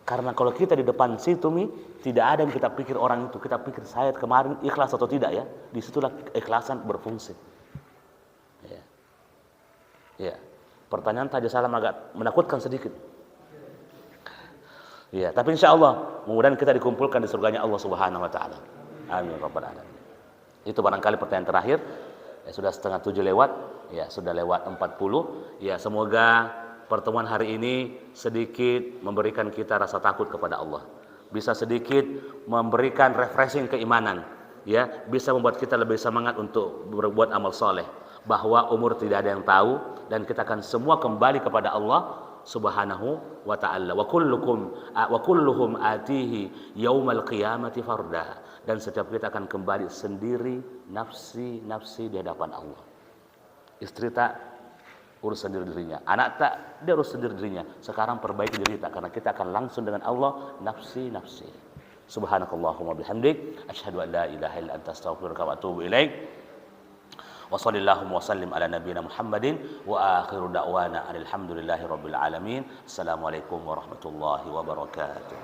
Karena kalau kita di depan situ tidak ada yang kita pikir orang itu. Kita pikir saya kemarin ikhlas atau tidak ya. Disitulah keikhlasan berfungsi. Ya. Pertanyaan Haji Salam agak menakutkan sedikit. Ya, tapi insya Allah mudah-mudahan kita dikumpulkan di surganya Allah Subhanahu Wa Taala. Amin Rabbal Alamin. Itu barangkali pertanyaan terakhir. Ya, sudah 6:30 lewat. Ya, sudah lewat 40. Ya, semoga pertemuan hari ini sedikit memberikan kita rasa takut kepada Allah. Bisa sedikit memberikan refreshing keimanan. Ya, bisa membuat kita lebih semangat untuk berbuat amal soleh. Bahwa umur tidak ada yang tahu dan kita akan semua kembali kepada Allah Subhanahu wa ta'ala. Wa kulluhum atihi yaumal qiyamati farda. Dan setiap kita akan kembali sendiri, nafsi di hadapan Allah. Istri tak urus sendiri dirinya, anak tak dia urus sendiri dirinya. Sekarang perbaiki diri tak, karena kita akan langsung dengan Allah, nafsi. Subhanakallahumma bihamdik, asyhadu an la ilaha illa anta astaghfiruka wa atubu ilaik. Wa sallallahu wa sallim ala nabiyyina Muhammadin wa akhiru da'wana alhamdulillahi rabbil alamin. Assalamualaikum warahmatullahi wabarakatuh.